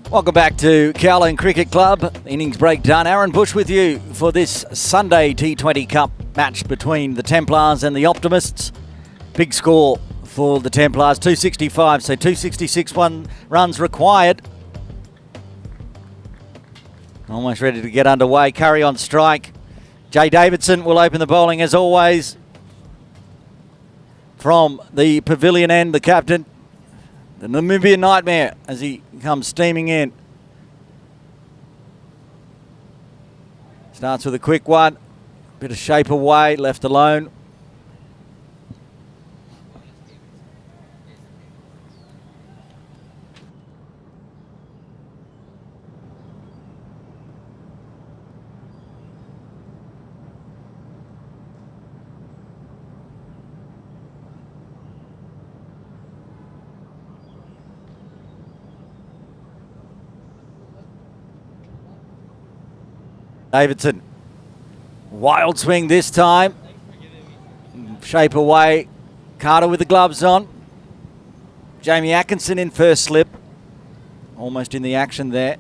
Welcome back to Kowloon Cricket Club. Innings break done. Aaron Bush with you for this Sunday T20 Cup match between the Templars and the Optimists. Big score for the Templars, 265, so 266 runs required. Almost ready to get underway. Curry on strike. Jay Davidson will open the bowling as always. From the pavilion end, the captain, the Namibian Nightmare, as he comes steaming in. Starts with a quick one. Bit of shape away, left alone. Davidson, wild swing this time. Shape away. Carter with the gloves on. Jamie Atkinson in first slip. Almost in the action there.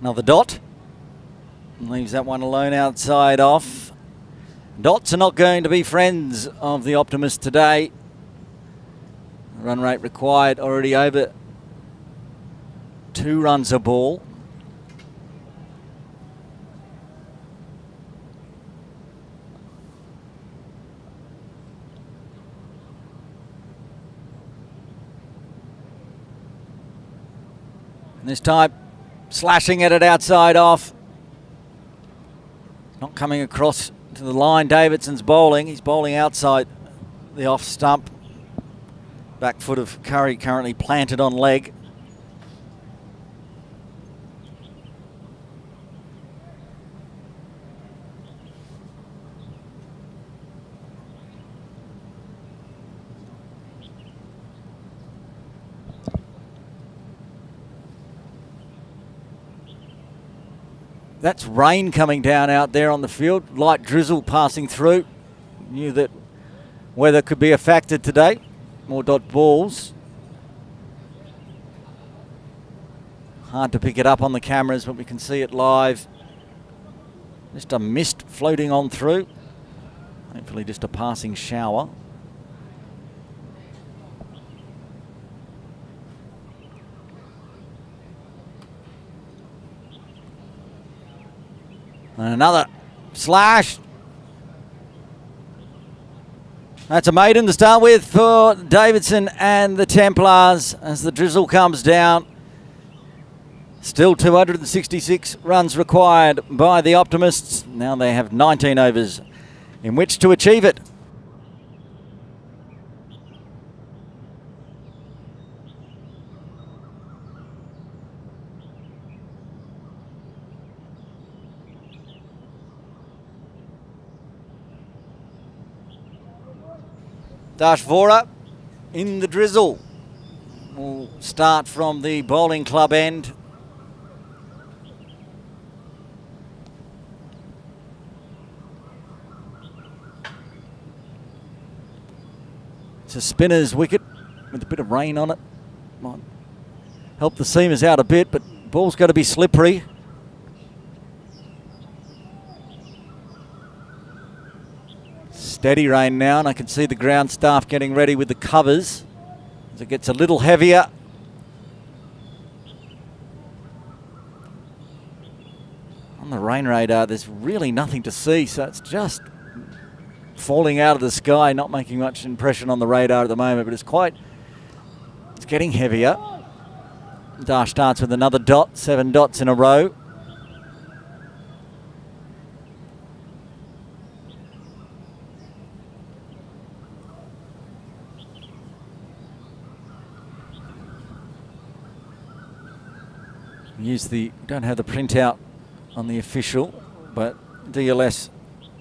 Another dot. Leaves that one alone outside off. Dots are not going to be friends of the Optimists today. Run rate required already over 2 runs a ball. And this time, slashing at it outside off. Not coming across to the line. Davidson's bowling. He's bowling outside the off stump. Back foot of Curry currently planted on leg. That's rain coming down out there on the field. Light drizzle passing through. Knew that weather could be a factor today. More dot balls. Hard to pick it up on the cameras, but we can see it live. Just a mist floating on through. Hopefully just a passing shower. And another slash. That's a maiden to start with for Davidson and the Templars as the drizzle comes down. Still 266 runs required by the Optimists. Now they have 19 overs in which to achieve it. Dash Vora in the drizzle. We'll start from the bowling club end. It's a spinner's wicket with a bit of rain on it. Might help the seamers out a bit, but ball's got to be slippery. Steady rain now, and I can see the ground staff getting ready with the covers as it gets a little heavier. On the rain radar, there's really nothing to see, so it's just falling out of the sky, not making much impression on the radar at the moment, but it's getting heavier. Dash starts with another dot, 7 dots in a row. Don't have the printout on the official, but DLS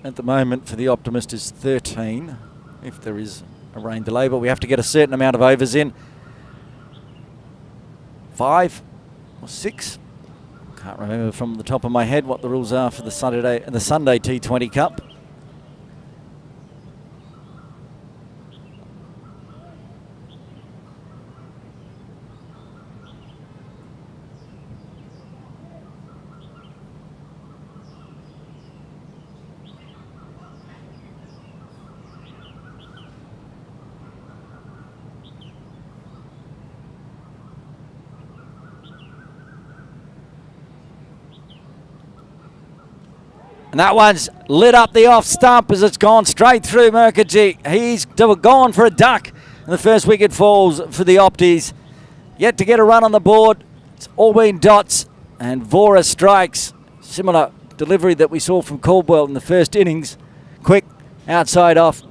at the moment for the Optimist is 13, if there is a rain delay, but we have to get a certain amount of overs in. 5 or 6. Can't remember from the top of my head what the rules are for the Sunday T20 Cup. And that one's lit up the off stump as it's gone straight through Mukherjee. He's gone for a duck. And the first wicket falls for the Opties. Yet to get a run on the board. It's all been dots. And Vora strikes. Similar delivery that we saw from Caldwell in the first innings. Quick, outside off.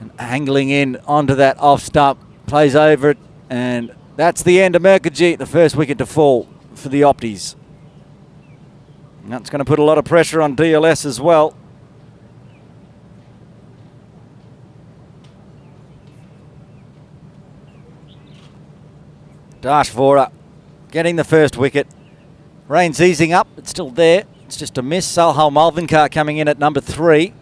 And angling in onto that off stump. Plays over it. And that's the end of Mukherjee. The first wicket to fall for the Opties. That's going to put a lot of pressure on DLS as well. Dash Vora getting the first wicket. Rain's easing up. It's still there. It's just a miss. Salhal Malvinkar coming in at number 3.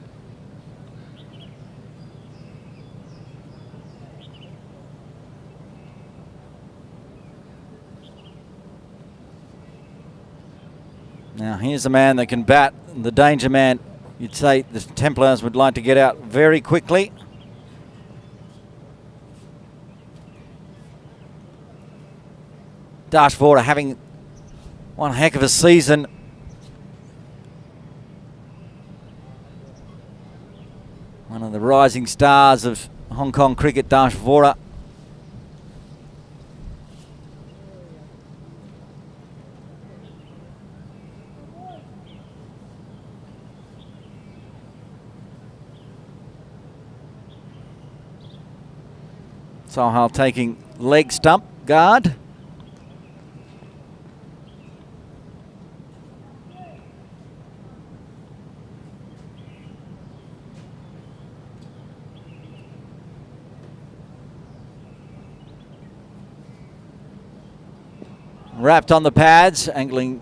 Now here's a man that can bat, the danger man. You'd say the Templars would like to get out very quickly. Dash Vora having one heck of a season. One of the rising stars of Hong Kong cricket, Dash Vora. Salhal taking leg stump guard. Wrapped on the pads, angling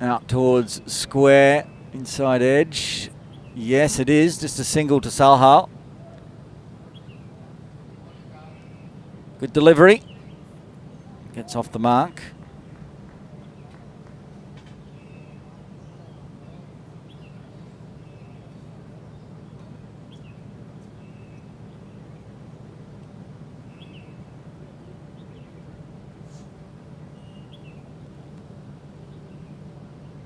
out towards square, inside edge. Yes, it is. Just a single to Salhal. Good delivery. Gets off the mark.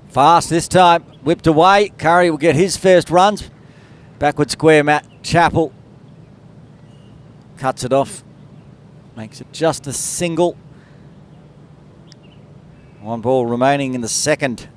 Fast this time. Whipped away. Curry will get his first runs. Backward square, Matt Chappell. Cuts it off. Makes it just a single. One ball remaining in the second.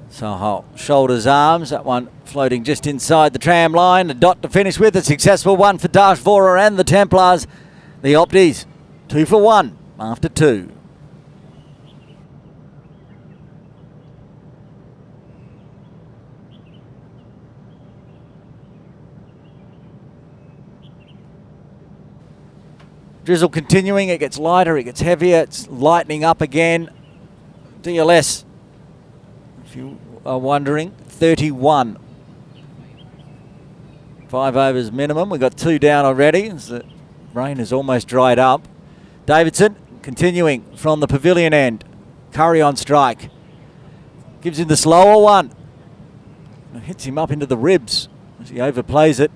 Salhal shoulders, arms, that one floating just inside the tram line. A dot to finish with, a successful one for Dash Vora and the Templars. The Opties, 2 for 1 after 2. Drizzle continuing, it gets lighter, it gets heavier, it's lightening up again. DLS, if you are wondering, 31. 5 overs minimum. We've got 2 down already as the rain has almost dried up. Davidson continuing from the pavilion end. Curry on strike. Gives him the slower one. Hits him up into the ribs as he overplays it.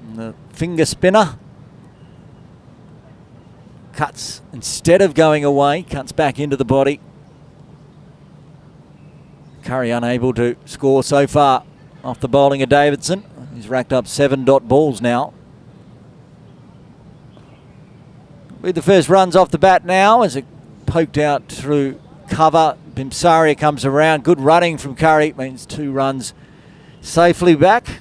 And the finger spinner cuts, instead of going away, cuts back into the body. Curry unable to score so far off the bowling of Davidson. He's racked up 7 dot balls now. with the first runs off the bat now as it poked out through cover. Bimsaria comes around. Good running from Curry. Means 2 runs safely back.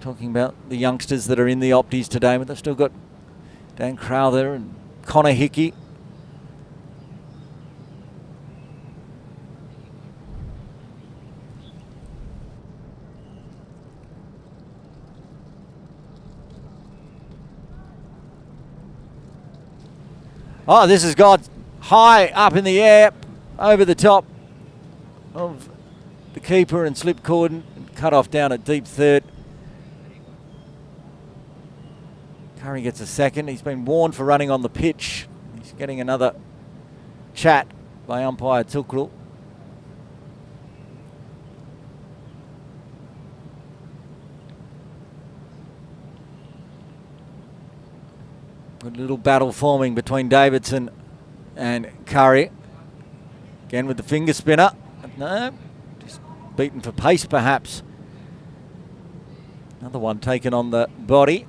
Talking about the youngsters that are in the Opties today, but they've still got Dan Crowther and Connor Hickey. Oh, this has got high up in the air, over the top of the keeper and slip cordon, and cut off down at deep third. Curry gets a second. He's been warned for running on the pitch. He's getting another chat by umpire Tukrul. Good little battle forming between Davidson and Curry. Again with the finger spinner. No, just beaten for pace perhaps. Another one taken on the body.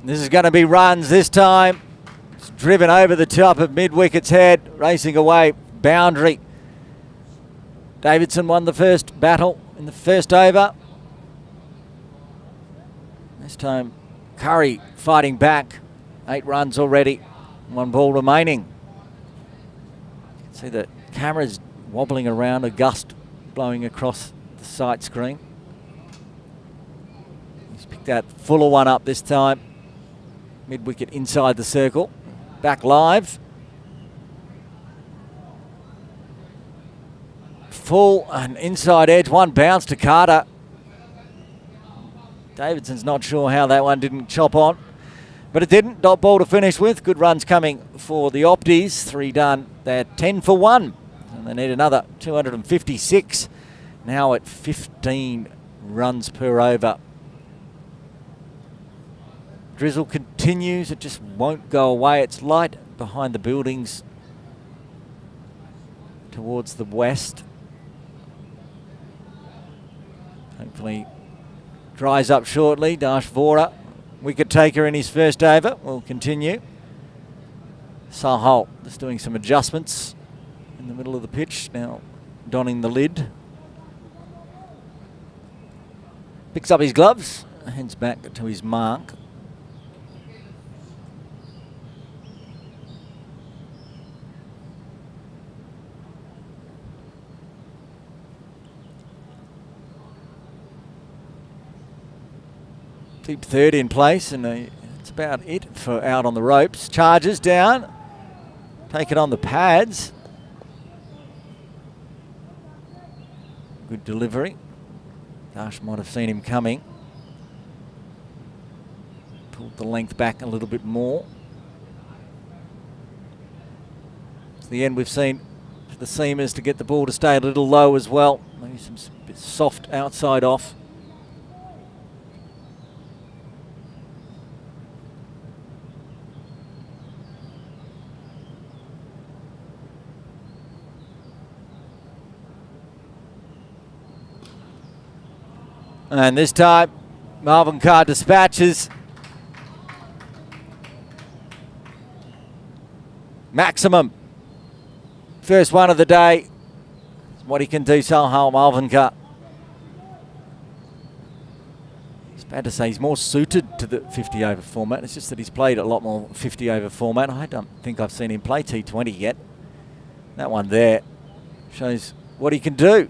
This is going to be runs this time. It's driven over the top of mid-wicket's head, racing away, boundary. Davidson won the first battle in the first over. This time, Curry fighting back. 8 runs already, 1 ball remaining. You can see the camera's wobbling around, a gust blowing across the sight screen. He's picked that fuller one up this time. Mid-wicket inside the circle. Back live. Full and inside edge. One bounce to Carter. Davidson's not sure how that one didn't chop on. But it didn't. Dot ball to finish with. Good runs coming for the Opties. 3 done. They're 10 for 1. And they need another 256. Now at 15 runs per over. Drizzle continues, it just won't go away. It's light behind the buildings towards the west. Hopefully dries up shortly. Dash Vora, wicket taker in his first over, will continue. Sahal just doing some adjustments in the middle of the pitch, now donning the lid. Picks up his gloves, heads back to his mark. Deep third in place, and that's about it for out on the ropes. Charges down, take it on the pads. Good delivery. Dash might have seen him coming. Pulled the length back a little bit more. It's the end we've seen for the seamers to get the ball to stay a little low as well. Maybe some bit soft outside off. And this time, Marvin Carr dispatches. Maximum. First one of the day. What he can do, Salhal Marvin Carr. It's bad to say he's more suited to the 50-over format. It's just that he's played a lot more 50-over format. I don't think I've seen him play T20 yet. That one there shows what he can do.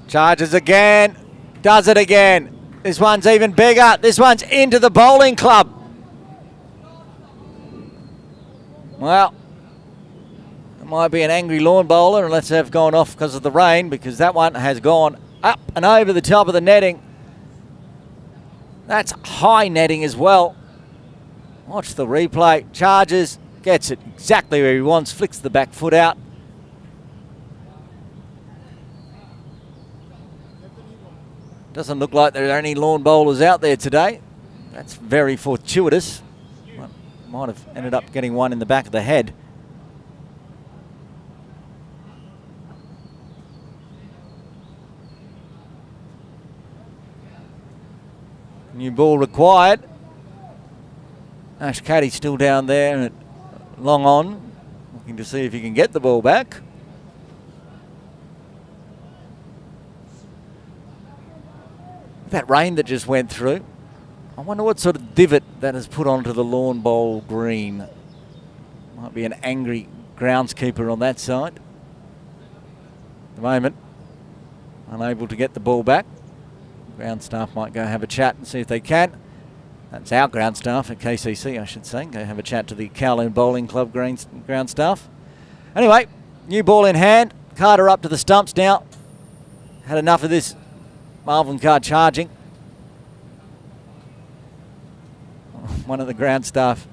Charges again, does it again. This one's even bigger. This one's into the bowling club. Well, it might be an angry lawn bowler unless they've gone off because of the rain, because that one has gone up and over the top of the netting. That's high netting as well. Watch the replay. Charges, gets it exactly where he wants, flicks the back foot out. Doesn't look like there are any lawn bowlers out there today. That's very fortuitous. Well, might have ended up getting one in the back of the head. New ball required. HKCC still down there and long on, looking to see if he can get the ball back. That rain that just went through, I wonder what sort of divot that has put onto the lawn bowl green. Might be an angry groundskeeper on that side. At the moment, unable to get the ball back. Ground staff might go have a chat and see if they can. That's our ground staff at KCC, I should say. Go have a chat to the Kowloon Bowling Club ground staff. Anyway, new ball in hand. Carter up to the stumps now. Had enough of this Marvin Carr charging. One of the ground staff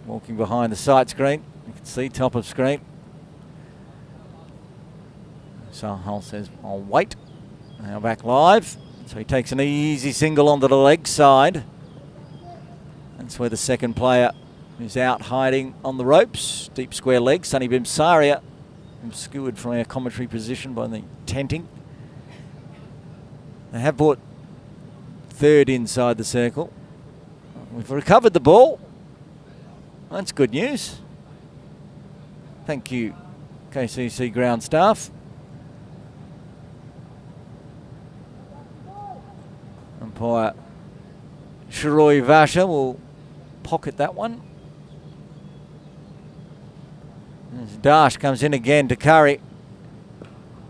walking behind the sight screen. You can see top of screen. Sahal says, I'll wait. Now back live. So he takes an easy single onto the leg side. That's where the second player is out hiding on the ropes. Deep square leg. Sunny Bimsaria skewered from our commentary position by the tenting. They have brought third inside the circle. We've recovered the ball. That's good news. Thank you, KCC ground staff. Umpire Shiroi Vasha will pocket that one. As Dash comes in again to Curry.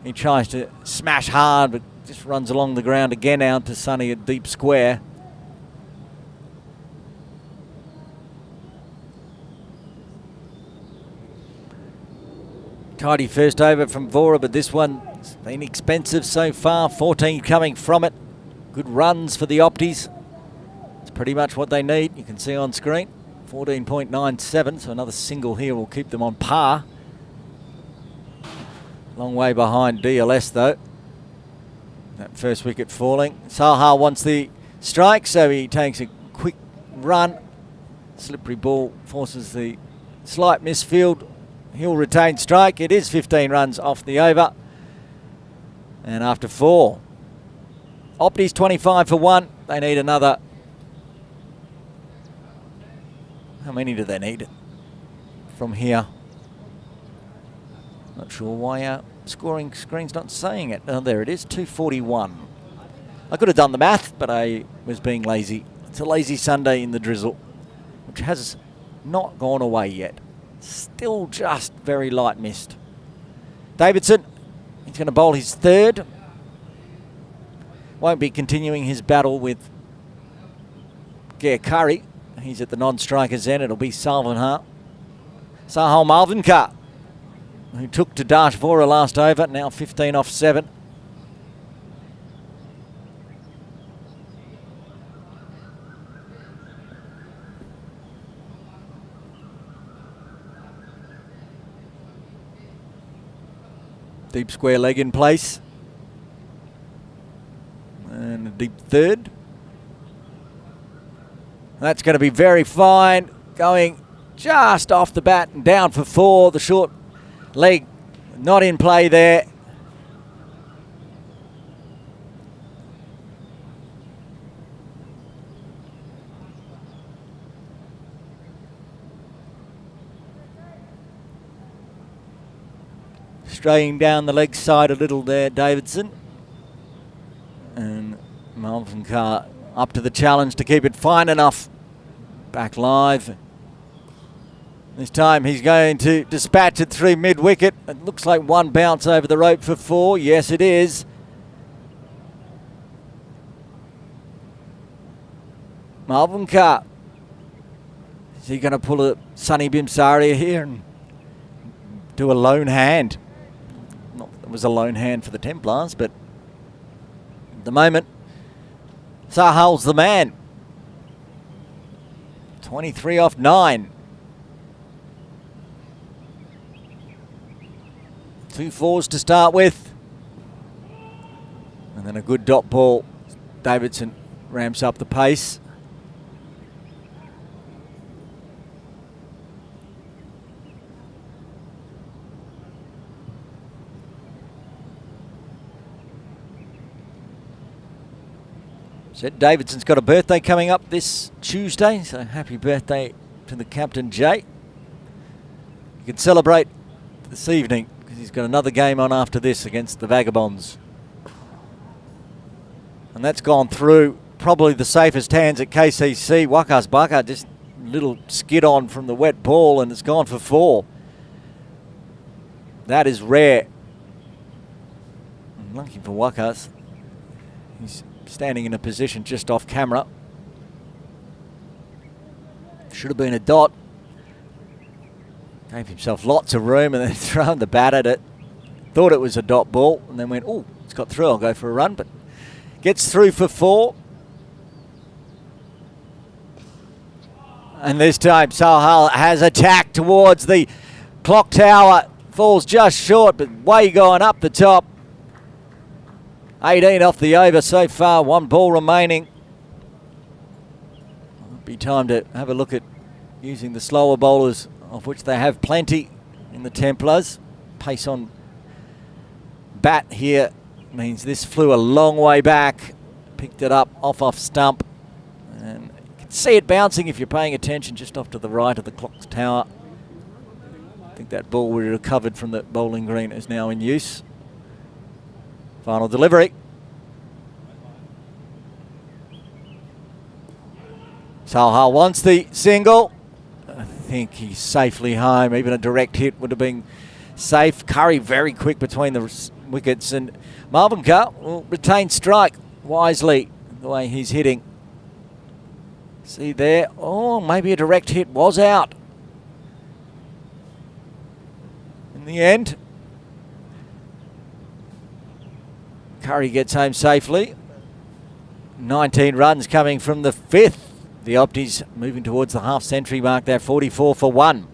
He tries to smash hard, but just runs along the ground again out to Sunny at deep square. Tidy first over from Vora, but this one's been expensive so far. 14 coming from it. Good runs for the Opties. It's pretty much what they need. You can see on screen. 14.97, so another single here will keep them on par. Long way behind DLS though. That first wicket falling. Sahar wants the strike, so he takes a quick run. Slippery ball forces the slight misfield. He'll retain strike. It is 15 runs off the over. And after 4. Opties 25 for 1. They need another. How many do they need from here? Not sure why our scoring screen's not saying it. Oh, there it is, 241. I could have done the math, but I was being lazy. It's a lazy Sunday in the drizzle, which has not gone away yet. Still just very light mist. Davidson, he's going to bowl his third. Won't be continuing his battle with Gare Curry. He's at the non-striker's end. It'll be Sahal Marvin Carr, who took to Dash Vora last over, now 15 off 7. Deep square leg in place. And a deep third. That's going to be very fine. Going just off the bat and down for 4. The short leg not in play there. Straying down the leg side a little there, Davidson. And Marvin Carr up to the challenge to keep it fine enough. Back live. This time he's going to dispatch it through mid-wicket. It looks like one bounce over the rope for 4. Yes, it is. Marvin Carr. Is he going to pull a Sunny Bimsaria here and do a lone hand? Not that it was a lone hand for the Templars, but at the moment, Sahal's the man. 23 off 9. 2 fours to start with. And then a good dot ball. Davidson ramps up the pace. Said Davidson's got a birthday coming up this Tuesday, so happy birthday to the captain, Jay. You can celebrate this evening because he's got another game on after this against the Vagabonds. And that's gone through probably the safest hands at KCC. Waka's Baka just a little skid on from the wet ball and it's gone for 4. That is rare. Lucky for Wakas. He's standing in a position just off camera. Should have been a dot. Gave himself lots of room and then thrown the bat at it. Thought it was a dot ball and then went, oh, it's got through, I'll go for a run. But gets through for 4. And this time Sahal has attacked towards the clock tower. Falls just short, but way going up the top. 18 off the over so far, 1 ball remaining. Might be time to have a look at using the slower bowlers, of which they have plenty in the Templars. Pace on bat here means this flew a long way back. Picked it up off stump. And you can see it bouncing if you're paying attention just off to the right of the clock tower. I think that ball we recovered from the bowling green is now in use. Final delivery. Salha wants the single. I think he's safely home. Even a direct hit would have been safe. Curry very quick between the wickets. And Marvin Carr will retain strike wisely the way he's hitting. See there. Oh, maybe a direct hit was out. In the end, Curry gets home safely. 19 runs coming from the 5th. The Opties moving towards the half-century mark there, 44 for 1.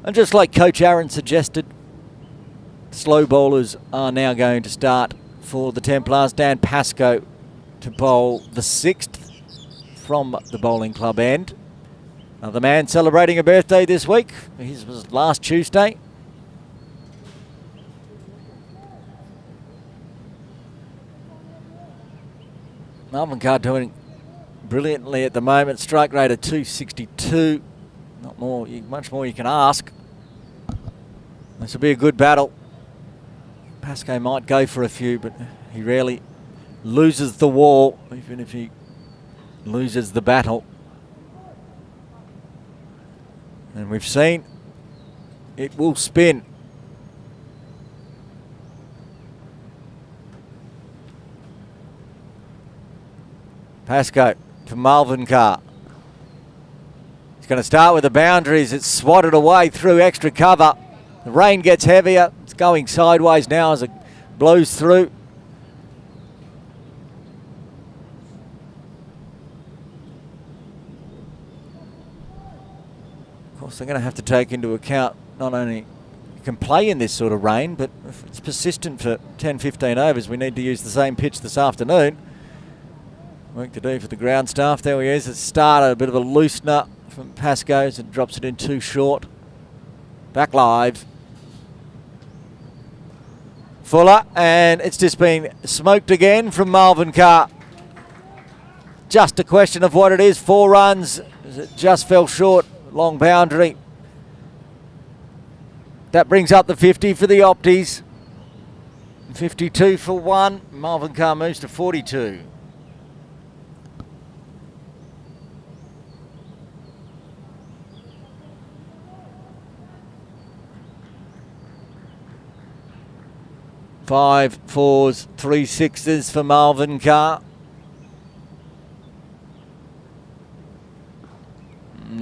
And just like Coach Aaron suggested, slow bowlers are now going to start for the Templars. Dan Pascoe to bowl the 6th from the bowling club end. Another man celebrating a birthday this week. His was last Tuesday. Marvin Carr doing brilliantly at the moment. Strike rate of 262. Not more, much more you can ask. This will be a good battle. Pascoe might go for a few, but he rarely loses the war, even if he loses the battle. And we've seen it will spin. Pascoe to Marvin Carr. He's going to start with the boundaries. It's swatted away through extra cover. The rain gets heavier. It's going sideways now as it blows through. Of course, they're going to have to take into account not only you can play in this sort of rain, but if it's persistent for 10, 15 overs, we need to use the same pitch this afternoon. Work to do for the ground staff. There he is. It started a bit of a loosener from Pascoe as it drops it in too short. Back live. Fuller, and it's just been smoked again from Marvin Carr. Just a question of what it is. 4 runs. It just fell short. Long boundary. That brings up the 50 for the Opties. 52 for 1. Marvin Carr moves to 42. Five fours, 3 sixes for Marvin Carr.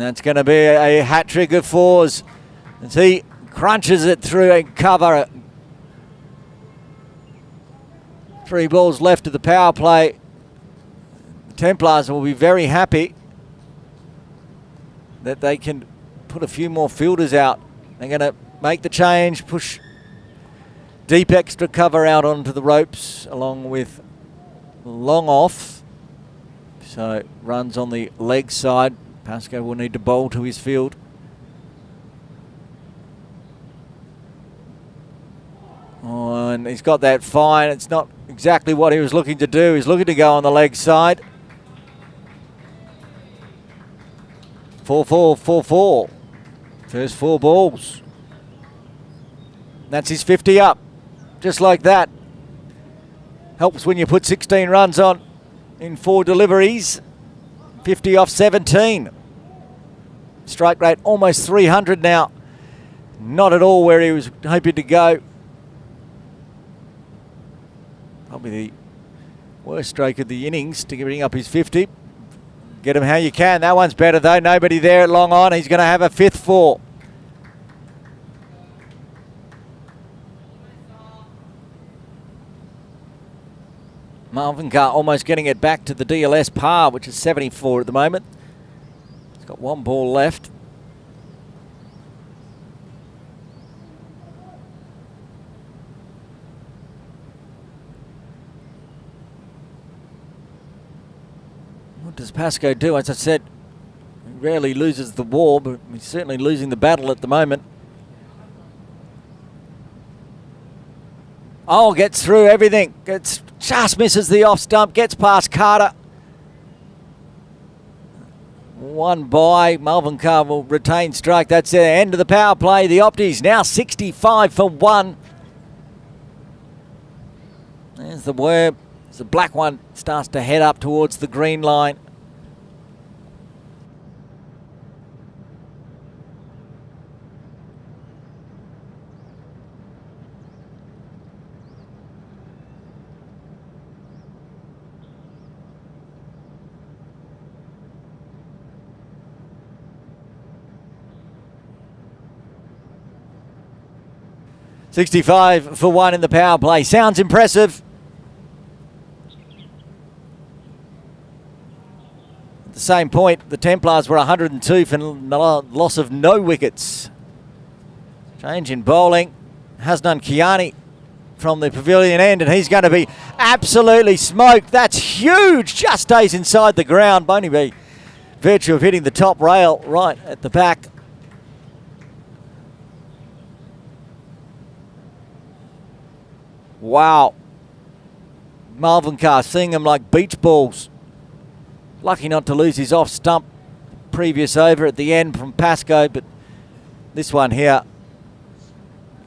that's going to be a hat trick of fours as he crunches it through a cover. 3 balls left of the power play. The Templars will be very happy that they can put a few more fielders out. They're going to make the change, push deep extra cover out onto the ropes along with long off. So runs on the leg side. Pascoe will need to bowl to his field. Oh, and he's got that fine. It's not exactly what he was looking to do. He's looking to go on the leg side. 4-4, 4-4. First 4 balls. That's his 50 up. Just like that. Helps when you put 16 runs on in 4 deliveries. 50 off 17. Strike rate almost 300 now. Not at all where he was hoping to go. Probably the worst stroke of the innings to bring up his 50. Get him how you can. That one's better though. Nobody there at long on. He's going to have a 5th 4. Marvin Carr almost getting it back to the DLS par, which is 74 at the moment. He's got 1 ball left. What does Pascoe do? As I said, he rarely loses the war, but he's certainly losing the battle at the moment. Oh, gets through everything. Just misses the off stump. Gets past Carter. 1 by. Marvin Carr will retain strike. That's the end of the power play. The Opties now 65 for 1. There's the worm. The black one starts to head up towards the green line. $65 for 1 in the power play. Sounds impressive. At the same point, the Templars were 102 for loss of no wickets. Change in bowling. Hasnan Kiani from the pavilion end, and he's going to be absolutely smoked. That's huge. Just stays inside the ground. Only by virtue of hitting the top rail right at the back. Wow. Marvin Carr seeing them like beach balls. Lucky not to lose his off stump previous over at the end from Pascoe, but this one here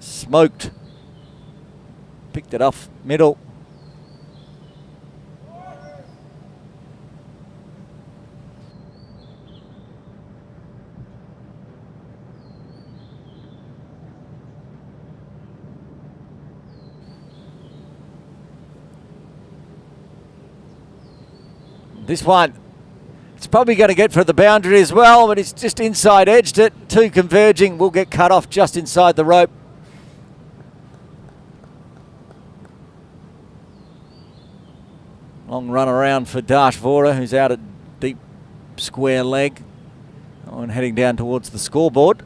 smoked. Picked it off middle. This one, it's probably going to get for the boundary as well, but it's just inside edged it. 2 converging will get cut off just inside the rope. Long run around for Dash Vora, who's out at deep square leg and heading down towards the scoreboard.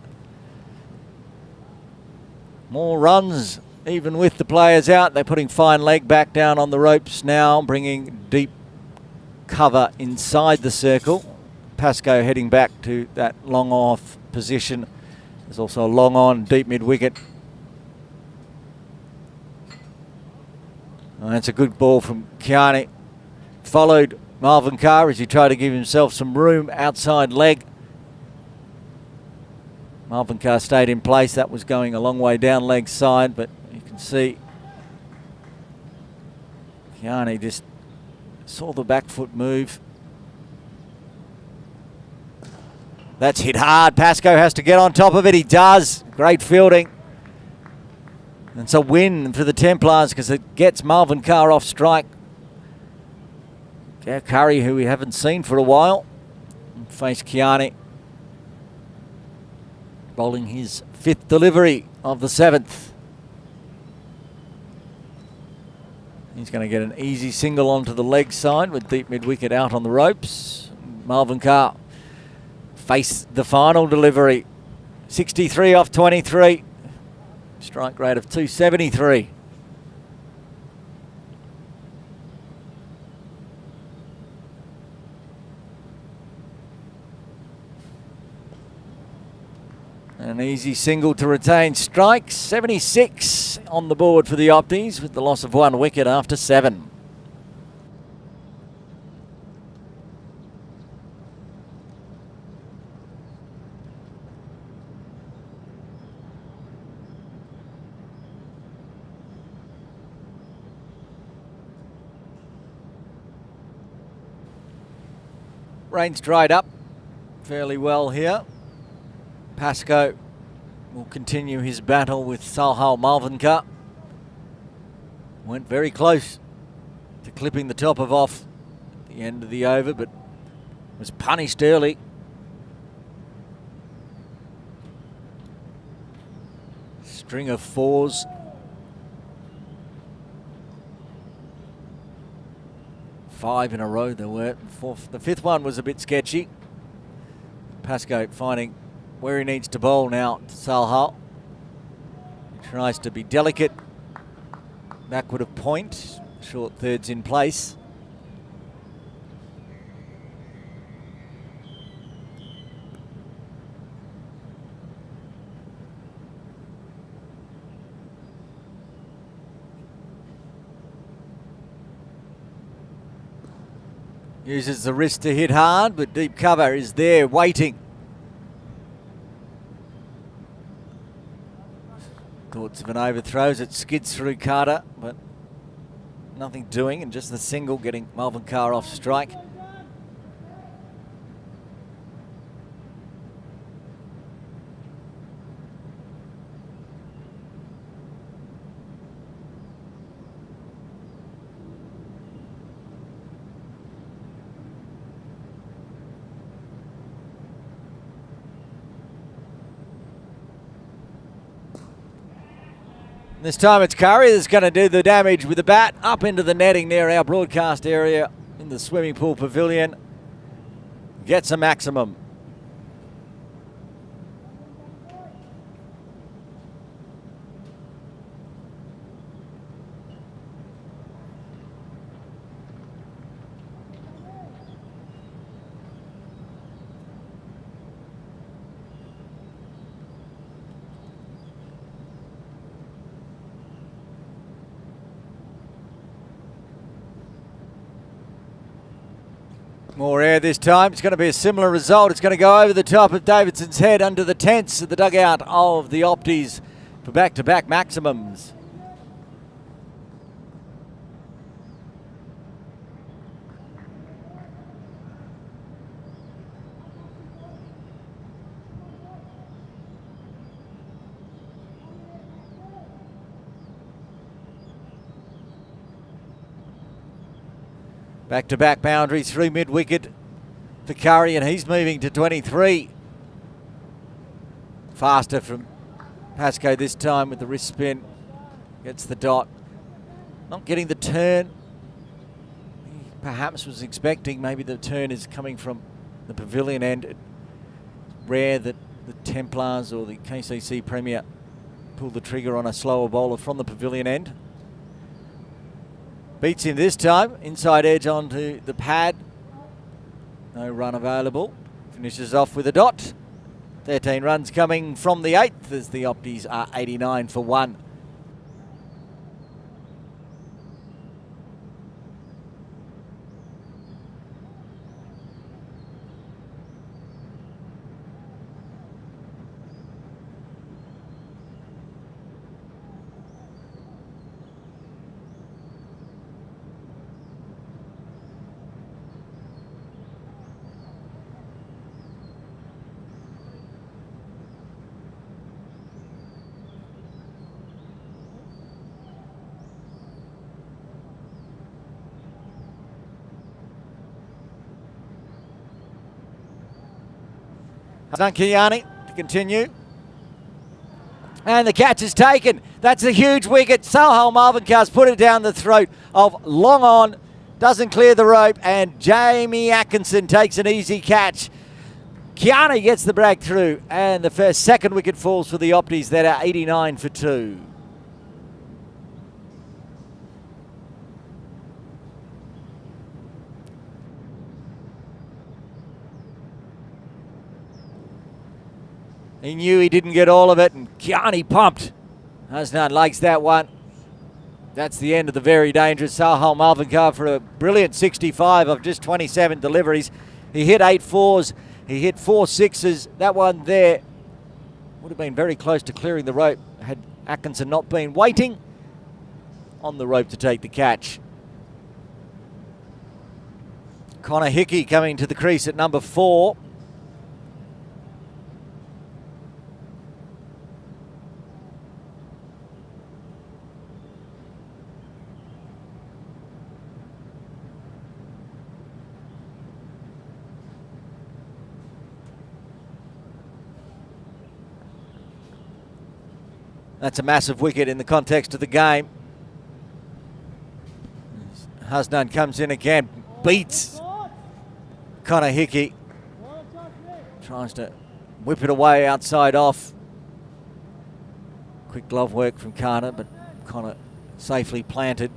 More runs, even with the players out. They're putting fine leg back down on the ropes now, bringing deep cover inside the circle. Pascoe heading back to that long off position. There's also a long on deep mid wicket. Oh, that's a good ball from Kiani. Followed Marvin Carr as he tried to give himself some room outside leg. Marvin Carr stayed in place. That was going a long way down leg side, but you can see Kiani just saw the back foot move. That's hit hard. Pascoe has to get on top of it. He does. Great fielding. And it's a win for the Templars because it gets Marvin Carr off strike. Curry, who we haven't seen for a while, face Kiani. bowling his 5th delivery of the 7th. He's going to get an easy single onto the leg side with deep mid-wicket out on the ropes. Marvin Carr faced the final delivery. 63 off 23. Strike rate of 273. An easy single to retain strike. 76 on the board for the Opties with the loss of 1 wicket after 7. Rain's dried up fairly well here. Pascoe will continue his battle with Salhal Malvinkar. Went very close to clipping the top of off at the end of the over, but was punished early. String of 4s. Five in a row there were. The 5th one was a bit sketchy. Pascoe finding where he needs to bowl now to Salhal. He tries to be delicate. Backward of point. Short thirds in place. Uses the wrist to hit hard, but deep cover is there waiting. Thoughts of an overthrow as it skids through Carter, but nothing doing, and just the single getting Malvin Carr off strike. This time it's Curry that's going to do the damage with the bat up into the netting near our broadcast area in the swimming pool pavilion. Gets a maximum. More air this time. It's going to be a similar result. It's going to go over the top of Davidson's head under the tents at the dugout of the Opties for back-to-back maximums. Back-to-back boundaries through mid-wicket for Curry, and he's moving to 23. Faster from Pascoe this time with the wrist spin. Gets the dot. Not getting the turn. He perhaps was expecting maybe the turn is coming from the pavilion end. Rare that the Templars or the KCC Premier pull the trigger on a slower bowler from the pavilion end. Beats him this time, inside edge onto the pad. No run available. Finishes off with a dot. 13 runs coming from the 8th as the Opties are 89 for 1. Zankiani to continue. And the catch is taken. That's a huge wicket. Sohail Malvinkar's put it down the throat of long on. Doesn't clear the rope. And Jamie Atkinson takes an easy catch. Kiani gets the break through. And the second wicket falls for the Opties that are 89 for 2. He knew he didn't get all of it, and Kiani pumped. Hasnan likes that one. That's the end of the very dangerous Sohail Malvinkar for a brilliant 65 of just 27 deliveries. He hit 8 fours, he hit 4 sixes. That one there would have been very close to clearing the rope had Atkinson not been waiting on the rope to take the catch. Connor Hickey coming to the crease at number 4. That's a massive wicket in the context of the game. Hasnan comes in again, beats Connor Hickey. Tries to whip it away outside off. Quick glove work from Connor, but Connor safely planted.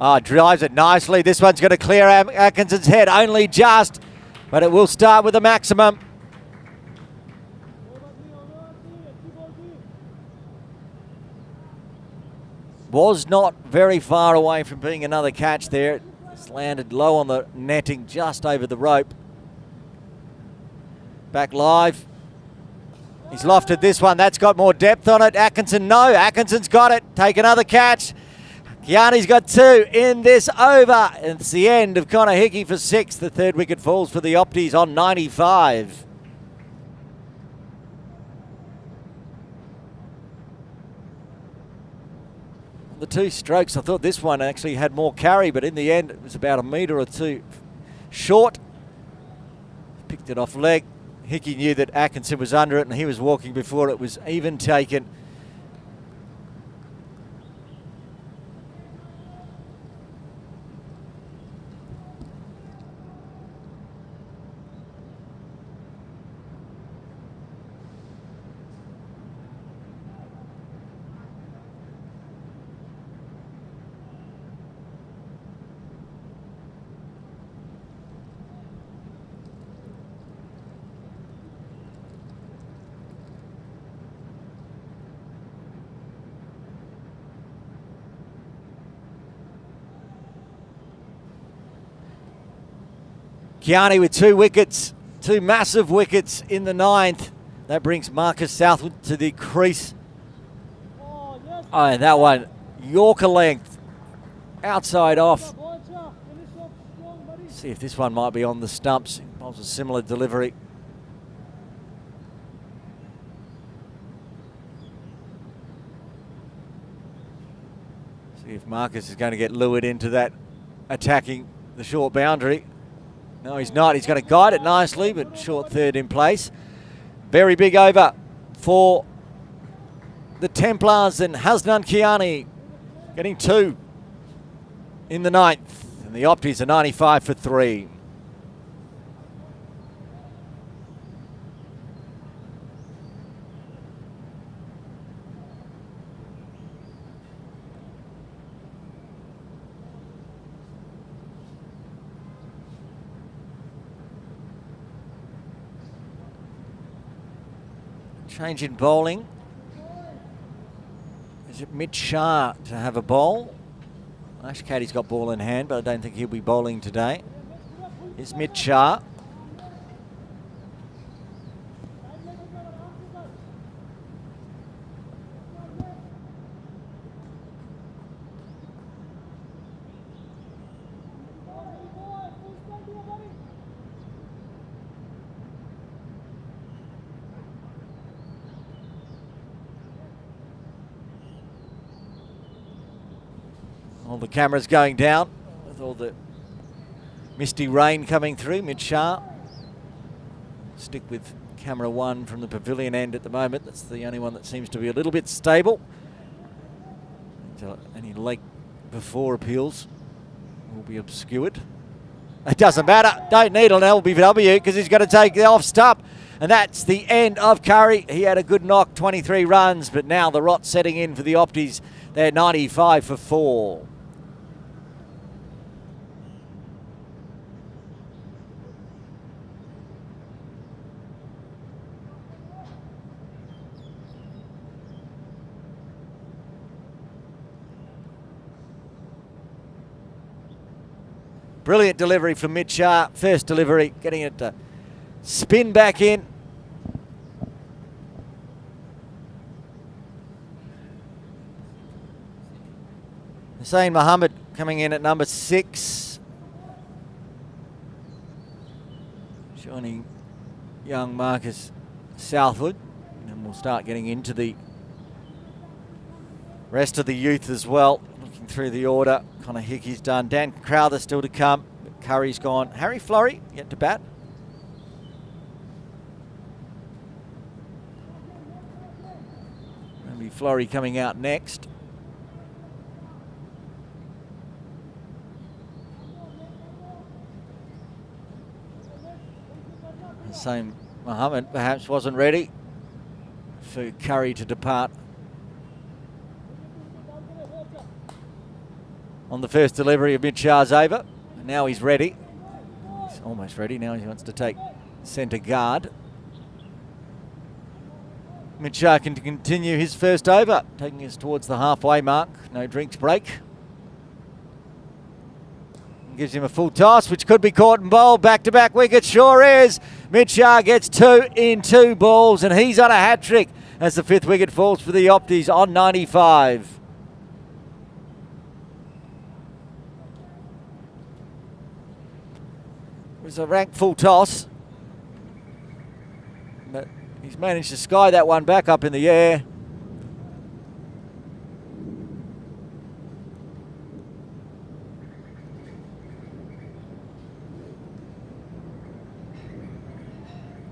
Oh, drives it nicely. This one's going to clear Atkinson's head, only just, but it will start with a maximum. Was not very far away from being another catch there. It's landed low on the netting, just over the rope. Back live. He's lofted this one. That's got more depth on it. Atkinson, no. Atkinson's got it. Take another catch. Kiani's got 2 in this over. It's the end of Connor Hickey for 6. The third wicket falls for the Opties on 95. The 2 strokes, I thought this one actually had more carry, but in the end it was about a metre or 2 short. Picked it off leg. Hickey knew that Atkinson was under it and he was walking before it was even taken. Kiani with 2 wickets, 2 massive wickets in the 9th. That brings Marcus Southwood to the crease. Oh, and that one, Yorker length, outside off. See if this one might be on the stumps. Involves a similar delivery. See if Marcus is going to get lured into that, attacking the short boundary. No, he's not. He's going to guide it nicely, but short third in place. Very big over for the Templars, and Hasnan Kiani getting 2 in the 9th. And the Opties are 95 for 3. Change in bowling. Is it Mitch Shah to have a bowl? Ash Caddy's got ball in hand, but I don't think he'll be bowling today. It's Mitch Shah. All the cameras going down. with all the misty rain coming through mid-Shah. Stick with camera 1 from the pavilion end at the moment. That's the only one that seems to be a little bit stable. Any leg before appeals will be obscured. It doesn't matter. Don't need an LBW because he's going to take the off stop. And that's the end of Curry. He had a good knock, 23 runs, but now the rot setting in for the Opties. They're 95 for 4. Brilliant delivery from mid-Shah. First delivery, getting it to spin back in. Hussain Mohammed coming in at number 6. Joining young Marcus Southwood. And we'll start getting into the rest of the youth as well. Looking through the order. Connor Hickey's done. Dan Crowther still to come. Curry's gone. Harry Florey yet to bat. Maybe Florey coming out next. Hussain Mohammed perhaps wasn't ready for Curry to depart on the first delivery of mid-Shah's over. And now he's ready. He's almost ready. Now he wants to take centre guard. Mid-Shah can continue his first over, taking us towards the halfway mark. No drinks break. Gives him a full toss, which could be caught and bowled. Back-to-back wicket, sure is. Mid-Shah gets 2 in 2 balls, and he's on a hat-trick as the 5th wicket falls for the Opties on 95. It was a rank full toss, but he's managed to sky that one back up in the air.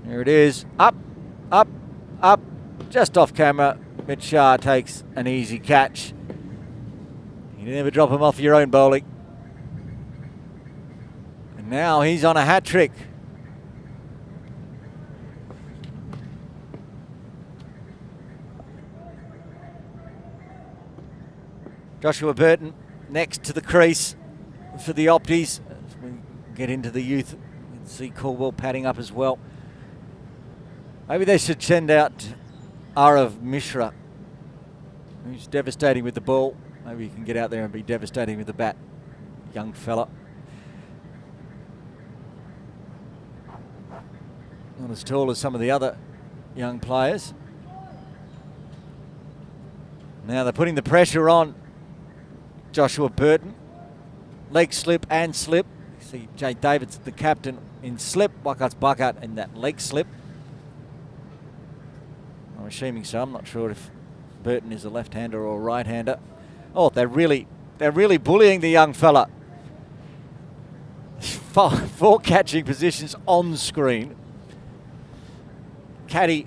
Here it is, up, up, up, just off camera. Mid-Shah takes an easy catch. You never drop him off your own bowling. And now he's on a hat-trick. Joshua Burton next to the crease for the Opties. As we get into the youth, you can see Caldwell padding up as well. Maybe they should send out Arav Mishra, who's devastating with the ball. Maybe he can get out there and be devastating with the bat. Young fella. Not as tall as some of the other young players. Now they're putting the pressure on Joshua Burton. Leg slip and slip. You see Jay Davids, the captain, in slip. Wakat's Bakat in that leg slip. I'm assuming so. I'm not sure if Burton is a left-hander or a right-hander. Oh, they're really bullying the young fella. 4 catching positions on screen. Caddy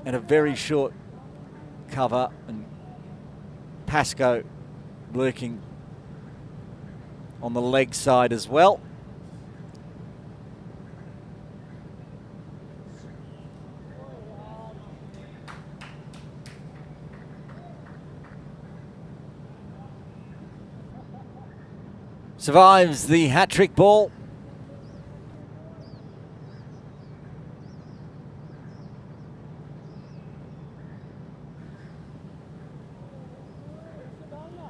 at a very short cover, and Pascoe lurking on the leg side as well. Survives the hat-trick ball.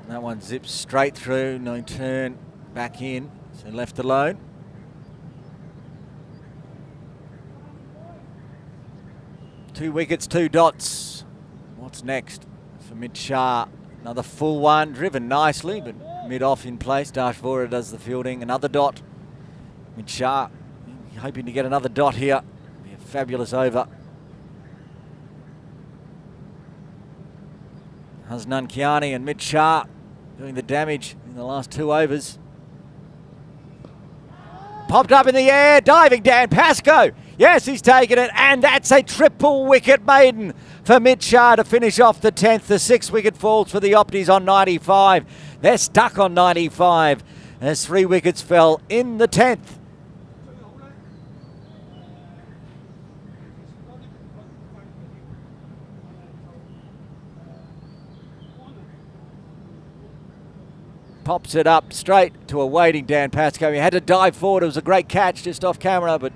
That one zips straight through, no turn, back in, so left alone. Two wickets, 2 dots. What's next for Mid-Shah? Another full one, driven nicely, but mid-off in place. Dash Vora does the fielding. Another dot. Mid-Shah hoping to get another dot here. Be a fabulous over. Hasnan Kiani and Mid-Shah doing the damage in the last 2 overs. Popped up in the air, diving Dan Pascoe. Yes, he's taken it, and that's a triple wicket maiden for Mitch Shah to finish off the 10th. The 6 wicket falls for the Opties on 95. They're stuck on 95 as 3 wickets fell in the 10th. Pops it up straight to a waiting Dan Pascoe. He had to dive forward. It was a great catch just off camera, but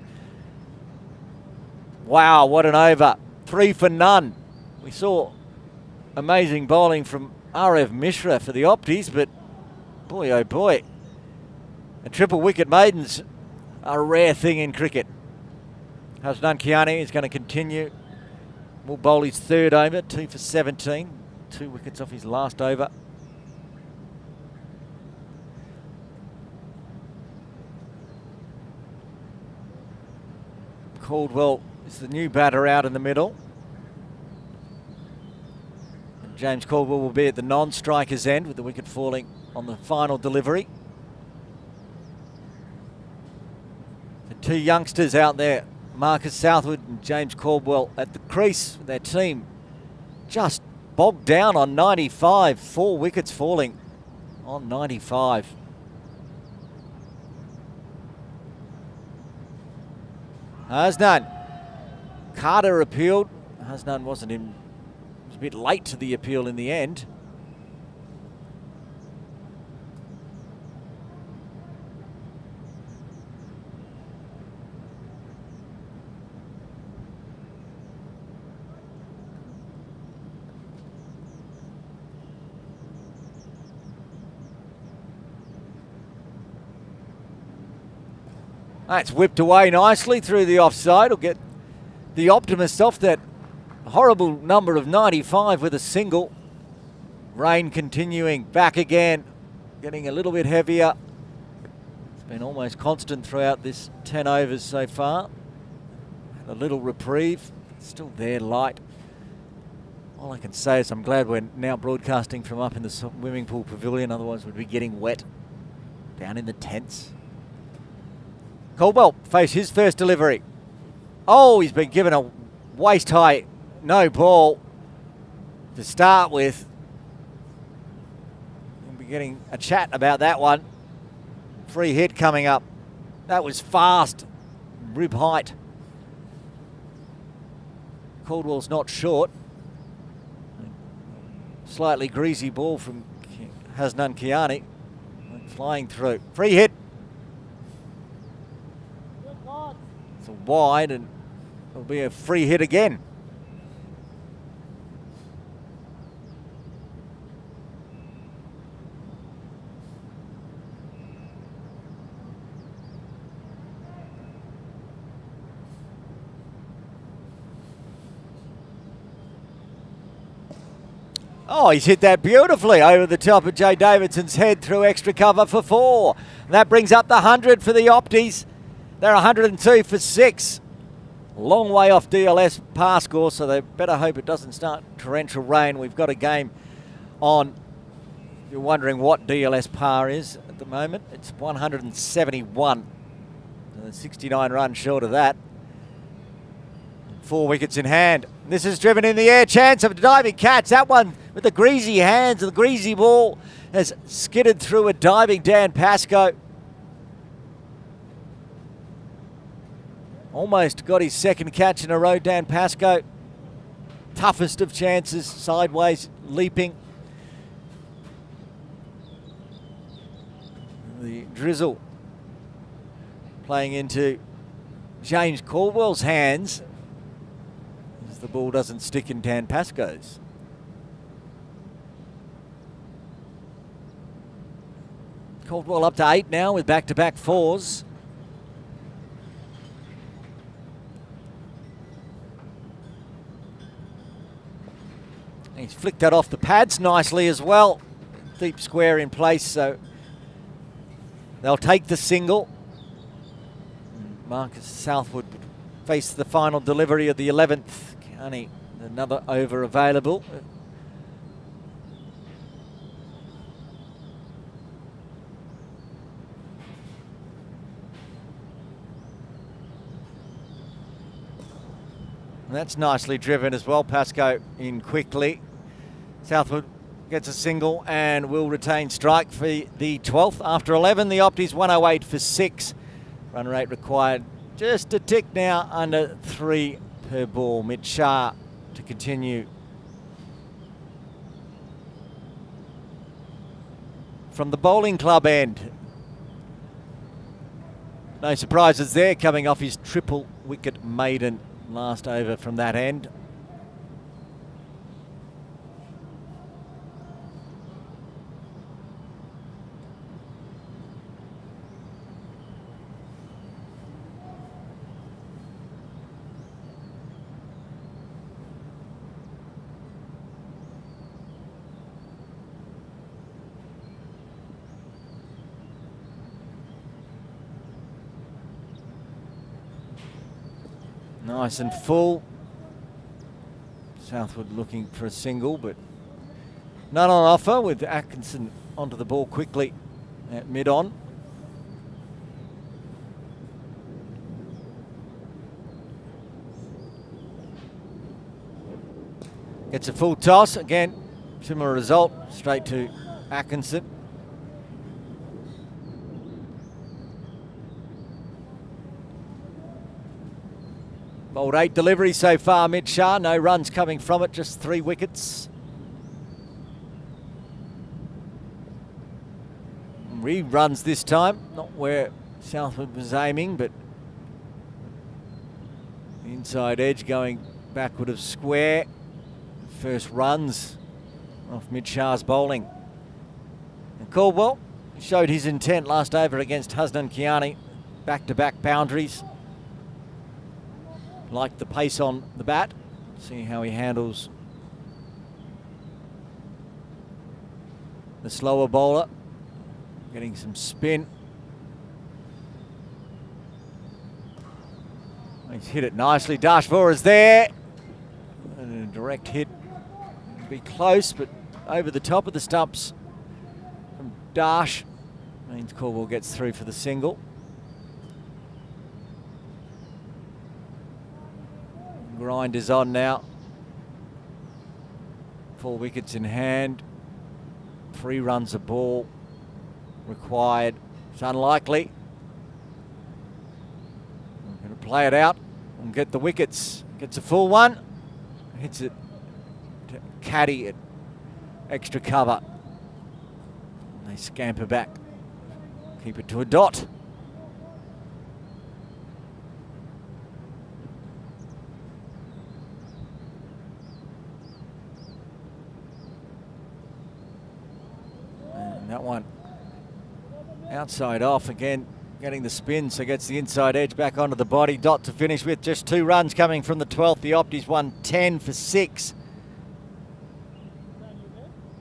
wow, what an over. 3 for none. We saw amazing bowling from R.F. Mishra for the Opties, but boy, oh boy. A triple wicket maidens are a rare thing in cricket. Hasnan Kiani is going to continue. Will bowl his 3rd over, 2 for 17. 2 wickets off his last over. Caldwell is the new batter out in the middle. And James Caldwell will be at the non-striker's end with the wicket falling on the final delivery. The 2 youngsters out there, Marcus Southwood and James Caldwell at the crease with their team just bogged down on 95. 4 wickets falling on 95. Hasnan. Carter appealed. Hasnan wasn't in. Was a bit late to the appeal in the end. That's whipped away nicely through the offside. Will get the Optimists off that horrible number of 95 with a single. Rain continuing back again, getting a little bit heavier. It's been almost constant throughout this 10 overs so far. Had a little reprieve, still there light. All I can say is I'm glad we're now broadcasting from up in the swimming pool pavilion, otherwise we'd be getting wet down in the tents. Caldwell faced his first delivery. Oh, he's been given a waist-high no ball to start with. We'll be getting a chat about that one. Free hit coming up. That was fast, rib height. Caldwell's not short. Slightly greasy ball from Hasnan Kiani. Flying through. Free hit. It's a wide and it'll be a free hit again. Oh, he's hit that beautifully over the top of Jay Davidson's head through extra cover for 4. And that brings up the 100 for the Opties. They're 102 for 6. Long way off DLS par score, so they better hope it doesn't start torrential rain. We've got a game on. You're wondering what DLS par is at the moment. It's 171. So 69 runs short of that. 4 wickets in hand. This is driven in the air. Chance of a diving catch. That one with the greasy hands and the greasy ball has skidded through a diving Dan Pascoe. Almost got his second catch in a row, Dan Pascoe. Toughest of chances, sideways leaping. The drizzle playing into James Caldwell's hands as the ball doesn't stick in Dan Pascoe's. Caldwell up to 8 now with back-to-back 4s. He's flicked that off the pads nicely as well. Deep square in place, so they'll take the single. Marcus Southwood face the final delivery of the 11th. Only another over available. That's nicely driven as well. Pascoe in quickly. Southwood gets a single and will retain strike for the 12th. After 11, the Opties 108 for 6. Run rate required just a tick now, under 3 per ball. Mitch Shah to continue. From the bowling club end, no surprises there, coming off his triple wicket maiden last over from that end. Nice and full. Southwood looking for a single, but none on offer, with Atkinson onto the ball quickly at mid-on. Gets a full toss. Again, similar result, straight to Atkinson. Bowled 8 deliveries so far, Mitch Shah. No runs coming from it, just 3 wickets. Reruns this time, not where Southwood was aiming, but the inside edge going backward of square. First runs off Mitch Shah's bowling. And Caldwell showed his intent last over against Hasnan Kiani. Back-to-back boundaries. Like the pace on the bat. See how he handles the slower bowler. Getting some spin. He's hit it nicely. Dashvor is there. And a direct hit. Be close, but over the top of the stumps from Dash. Means Caldwell gets through for the single. Grind is on now. 4 wickets in hand. 3 runs a ball required. It's unlikely. I'm going to play it out and get the wickets. Gets a full one. Hits it to Caddy at extra cover. They scamper back. Keep it to a dot. That one outside off again, getting the spin, so gets the inside edge back onto the body. Dot to finish with. Just 2 runs coming from the 12th. The Opties 110 for 6.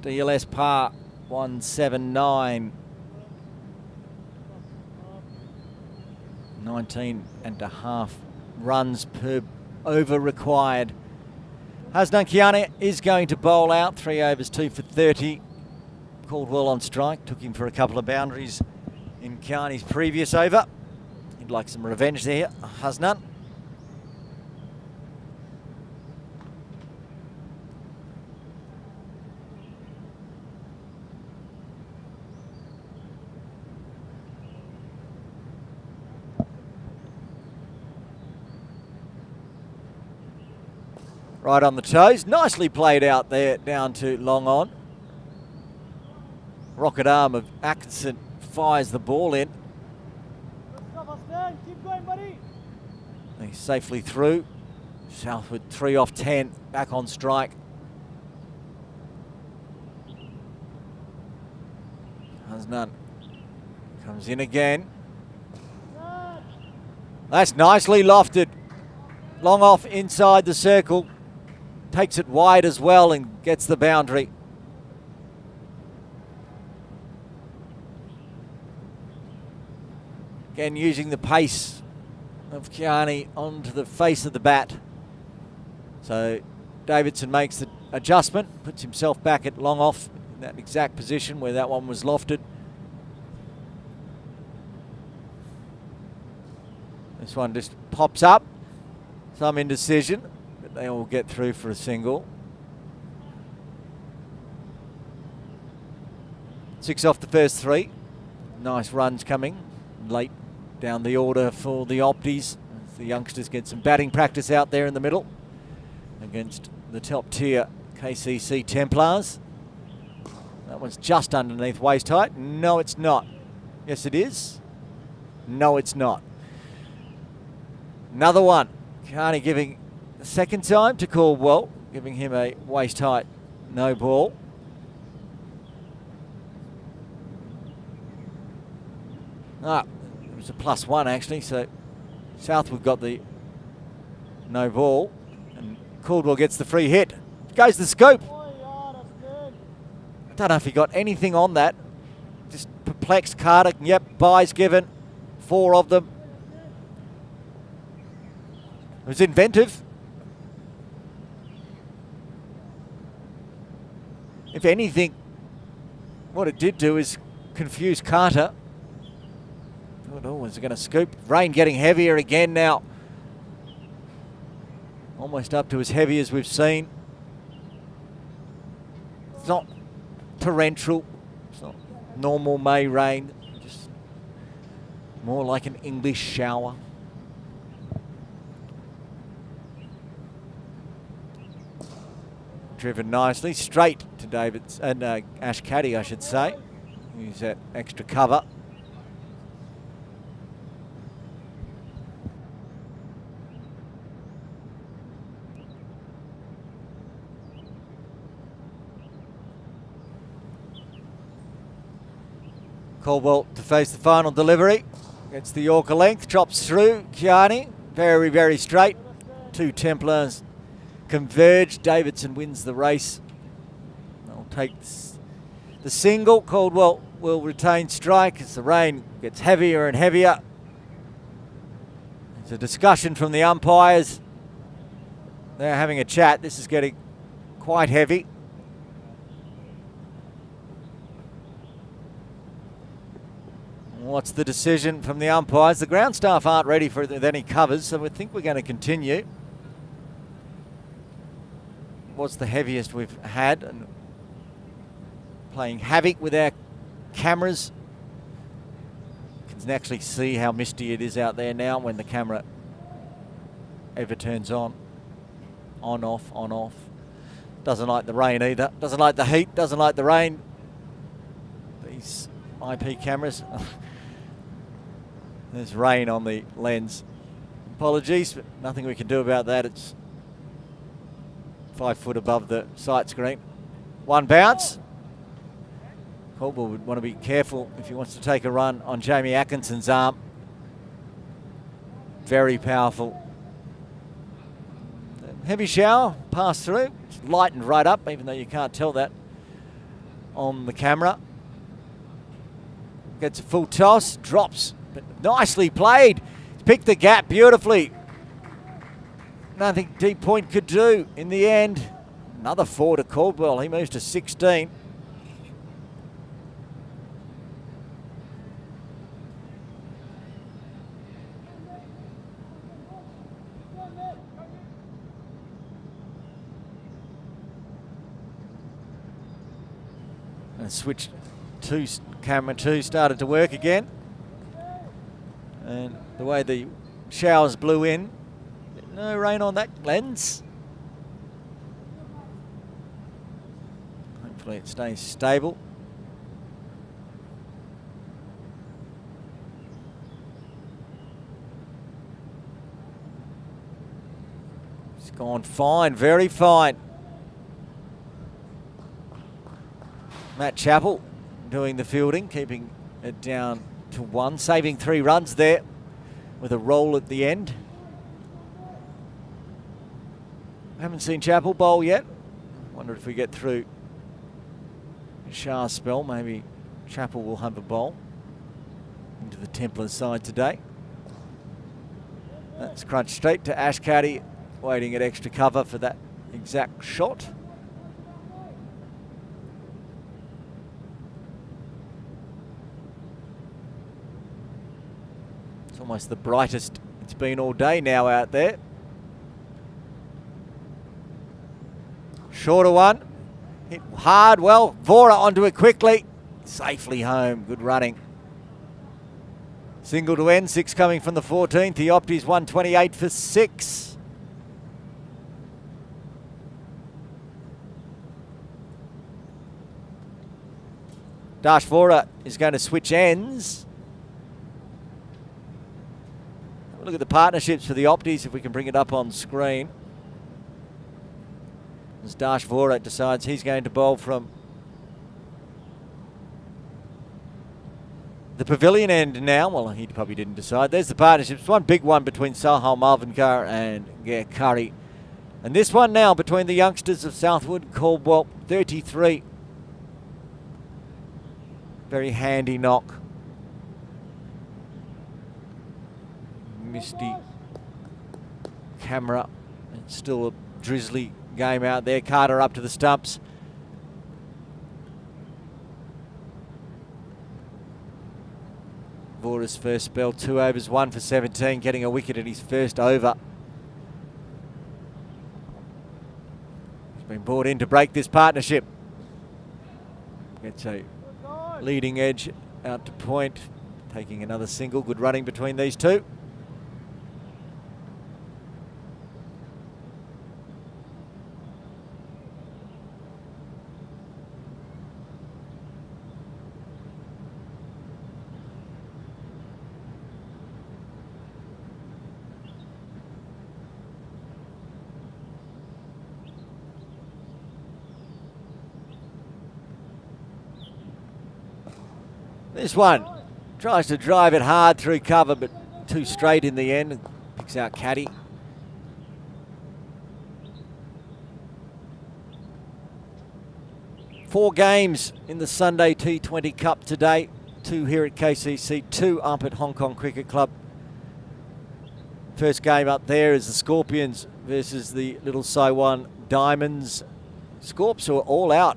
DLS par 179. 19.5 runs per over required. Hasnan Kiani is going to bowl out. 3 overs, 2 for 30. Caldwell on strike, took him for a couple of boundaries in Kiani's previous over. He'd like some revenge there, Hasnan. Right on the toes, nicely played out there, down to long on. Rocket arm of Atkinson fires the ball in. Keep going, buddy. He's safely through. Southwood 3 off 10, back on strike. Hasnan comes in again. That's nicely lofted. Long off inside the circle. Takes it wide as well and gets the boundary. Again, using the pace of Kiani onto the face of the bat. So Davidson makes the adjustment, puts himself back at long off in that exact position where that one was lofted. This one just pops up. Some indecision, but they all get through for a single. 6 off the first 3. Nice runs coming late down the order for the Opties. The youngsters get some batting practice out there in the middle against the top tier KCC Templars. That one's just underneath waist height. No, it's not. Yes, it is. No, it's not. Another one. Carney giving the second time to Caldwell, giving him a waist height no ball. It was a +1 actually, so Southwood got the no ball, and Caldwell gets the free hit. Goes the scope. I don't know if he got anything on that. Just perplexed Carter. Yep, byes given. 4 of them. It was inventive. If anything, what it did do is confuse Carter. Oh, is it going to scoop? Rain getting heavier again now. Almost up to as heavy as we've seen. It's not torrential. It's not normal May rain. Just more like an English shower. Driven nicely, straight to David's and Ash Caddy, I should say. Use that extra cover. Caldwell to face the final delivery. Gets the Yorker length, chops through. Kiani, very, very straight. 2 Templars converge. Davidson wins the race. They'll take the single. Caldwell will retain strike as the rain gets heavier and heavier. There's a discussion from the umpires. They're having a chat. This is getting quite heavy. What's the decision from the umpires? The ground staff aren't ready for any covers, so we think we're going to continue. What's the heaviest we've had? And playing havoc with our cameras. You can actually see how misty it is out there now when the camera ever turns on. On, off, on, off. Doesn't like the rain either. Doesn't like the heat, doesn't like the rain. These IP cameras. There's rain on the lens. Apologies, but nothing we can do about that. It's 5 foot above the sight screen. 1 bounce. Caldwell would want to be careful if he wants to take a run on Jamie Atkinson's arm. Very powerful. Heavy shower, pass through. It's lightened right up, even though you can't tell that on the camera. Gets a full toss, drops, but nicely played. He's picked the gap beautifully. Nothing Deep Point could do in the end. Another 4 to Caldwell. He moves to 16. And switch to camera 2 started to work again. And the way the showers blew in, no rain on that lens. Hopefully it stays stable. It's gone fine, very fine. Matt Chappell doing the fielding, keeping it down to 1, saving 3 runs there with a roll at the end. Haven't seen Chappell bowl yet. Wonder if we get through Shah's spell, maybe Chappell will have a bowl into the Templars side today. That's crunched straight to Ash Caddy, waiting at extra cover for that exact shot. It's almost the brightest it's been all day now out there. Shorter one. Hit hard, well, Vora onto it quickly. Safely home, good running. Single to end, 6 coming from the 14th. The Opties 128 for 6. Dash Vora is going to switch ends. Have a look at the partnerships for the Opties if we can bring it up on screen. As Dash Vora decides he's going to bowl from the pavilion end now. Well, he probably didn't decide. There's the partnerships. One big one between Sahal Malvinkar and Gare Curry. And this one now between the youngsters of Southwood, Caldwell, 33. Very handy knock. Misty camera. It's still a drizzly game out there. Carter up to the stumps. Vora's first spell, 2 overs, 1 for 17, getting a wicket in his first over. He's been brought in to break this partnership. Gets a leading edge out to point, taking another single. Good running between these two. This one tries to drive it hard through cover, but too straight in the end. Picks out Caddy. Four games in the Sunday T20 Cup today. 2 here at KCC, 2 up at Hong Kong Cricket Club. First game up there is the Scorpions versus the Little Saiwan Diamonds. Scorps are all out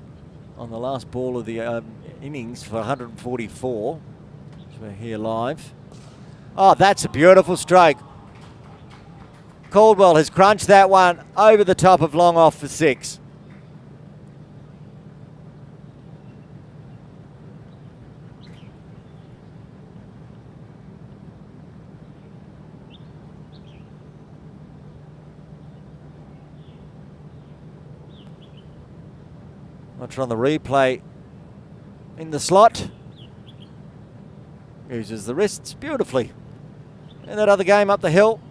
on the last ball of the innings for 144. So we're here live. Oh, that's a beautiful stroke. Caldwell has crunched that one over the top of long off for 6. Watch on the replay. In the slot, uses the wrists beautifully. And that other game up the hill,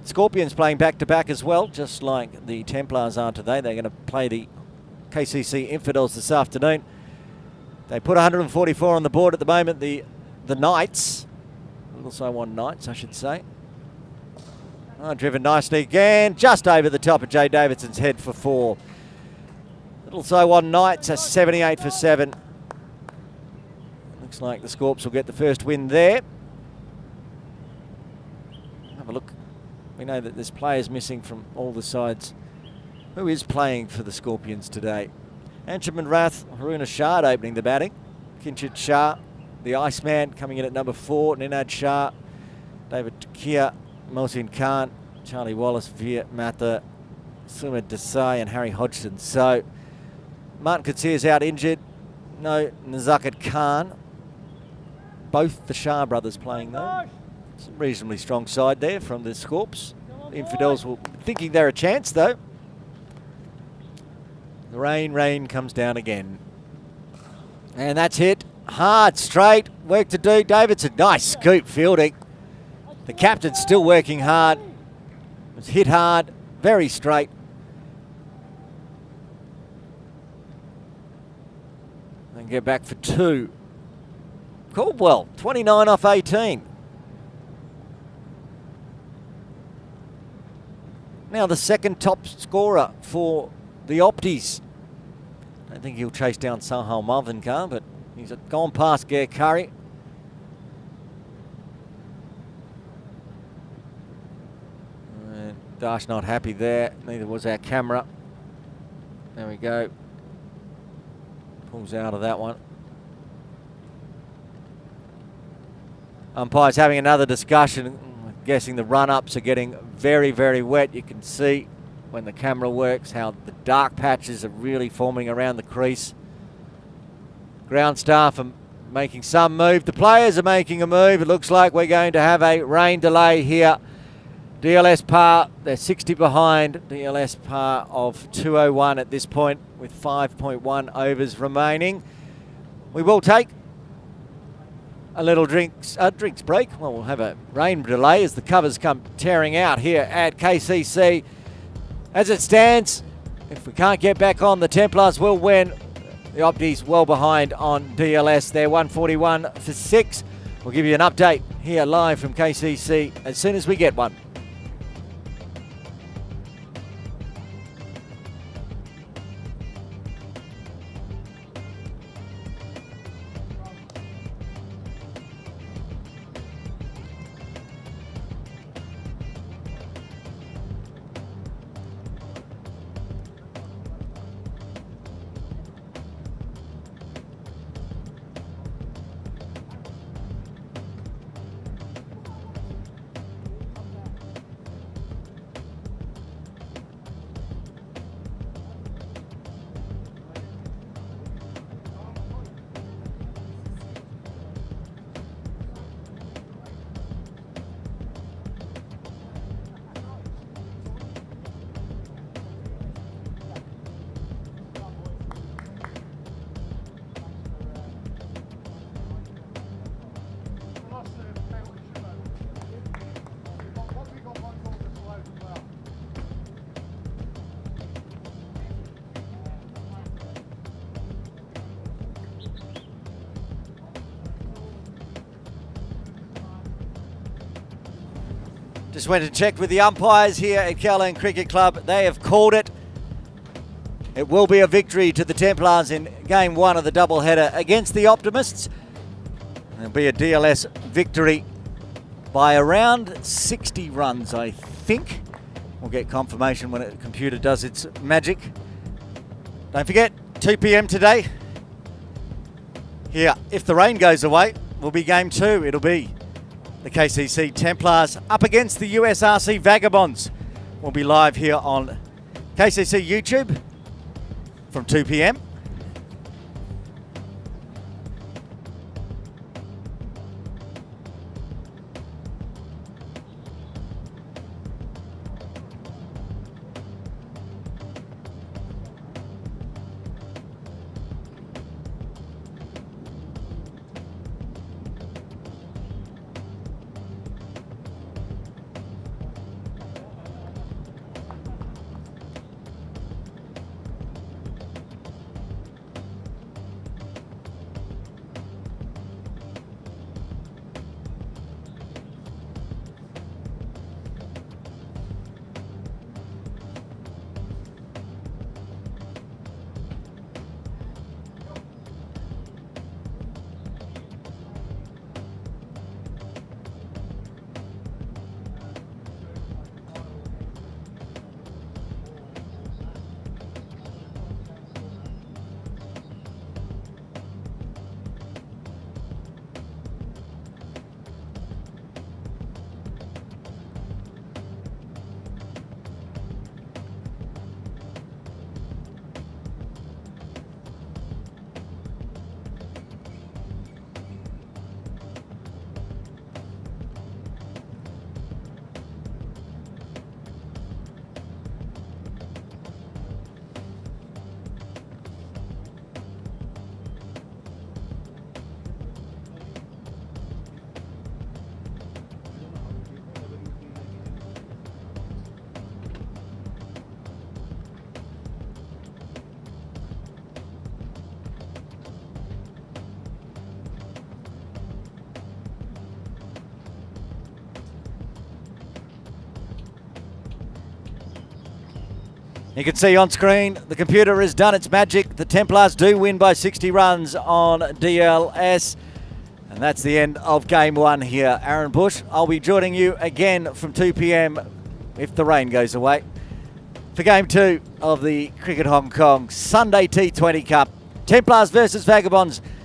Scorpions playing back-to-back as well, just like the Templars are today. They're going to play the KCC Infidels this afternoon. They put 144 on the board at the moment, the Knights. Little Saiwan Knights, I should say. Oh, driven nicely again, just over the top of Jay Davidson's head for 4. Little Saiwan Knights are 78 for 7. Looks like the Scorps will get the first win there. Have a look. We know that there's players missing from all the sides. Who is playing for the Scorpions today? Anshuman Rath, Haruna Shah opening the batting. Kinchit Shah, the Iceman, coming in at number 4. Ninad Shah, David Takia, Mohsin Khan, Charlie Wallace, Veer Matha, Sumit Desai and Harry Hodgson. So Martin Katsir's out injured. No Nazakat Khan. Both the Shah brothers playing though. Some reasonably strong side there from the Scorps. The Infidels will thinking they're a chance though. The rain comes down again. And that's hit. Hard, straight, work to do. Davidson, nice scoop fielding. The captain's still working hard. It was hit hard, very straight. And get back for 2. Caldwell, 29 off 18. Now the second top scorer for the Opties. I don't think he'll chase down Sahal Malvinkar, but he's gone past Gare Curry. And Dash not happy there, neither was our camera. There we go. Pulls out of that one. Umpires having another discussion. I'm guessing the run-ups are getting very, very wet. You can see when the camera works, how the dark patches are really forming around the crease. Ground staff are making some move. The players are making a move. It looks like we're going to have a rain delay here. DLS par, they're 60 behind. DLS par of 201 at this point with 5.1 overs remaining. We will take a little drinks break. Well, we'll have a rain delay as the covers come tearing out here at KCC. As it stands, if we can't get back on, the Templars will win. The Opties well behind on DLS. They're 141 for 6. We'll give you an update here live from KCC as soon as we get one. Just went and checked with the umpires here at Kowloon Cricket Club. They have called it. It will be a victory to the Templars in game 1 of the doubleheader against the Optimists. It'll be a DLS victory by around 60 runs, I think. We'll get confirmation when the computer does its magic. Don't forget, 2 p.m. today. Here, if the rain goes away, will be game 2. It'll be the KCC Templars up against the USRC Vagabonds. We'll be live here on KCC YouTube from 2 p.m. You can see on screen the computer has done its magic. The Templars do win by 60 runs on DLS. And that's the end of game 1 here. Aaron Bush, I'll be joining you again from 2 p.m. if the rain goes away for game 2 of the Cricket Hong Kong Sunday T20 Cup. Templars versus Vagabonds.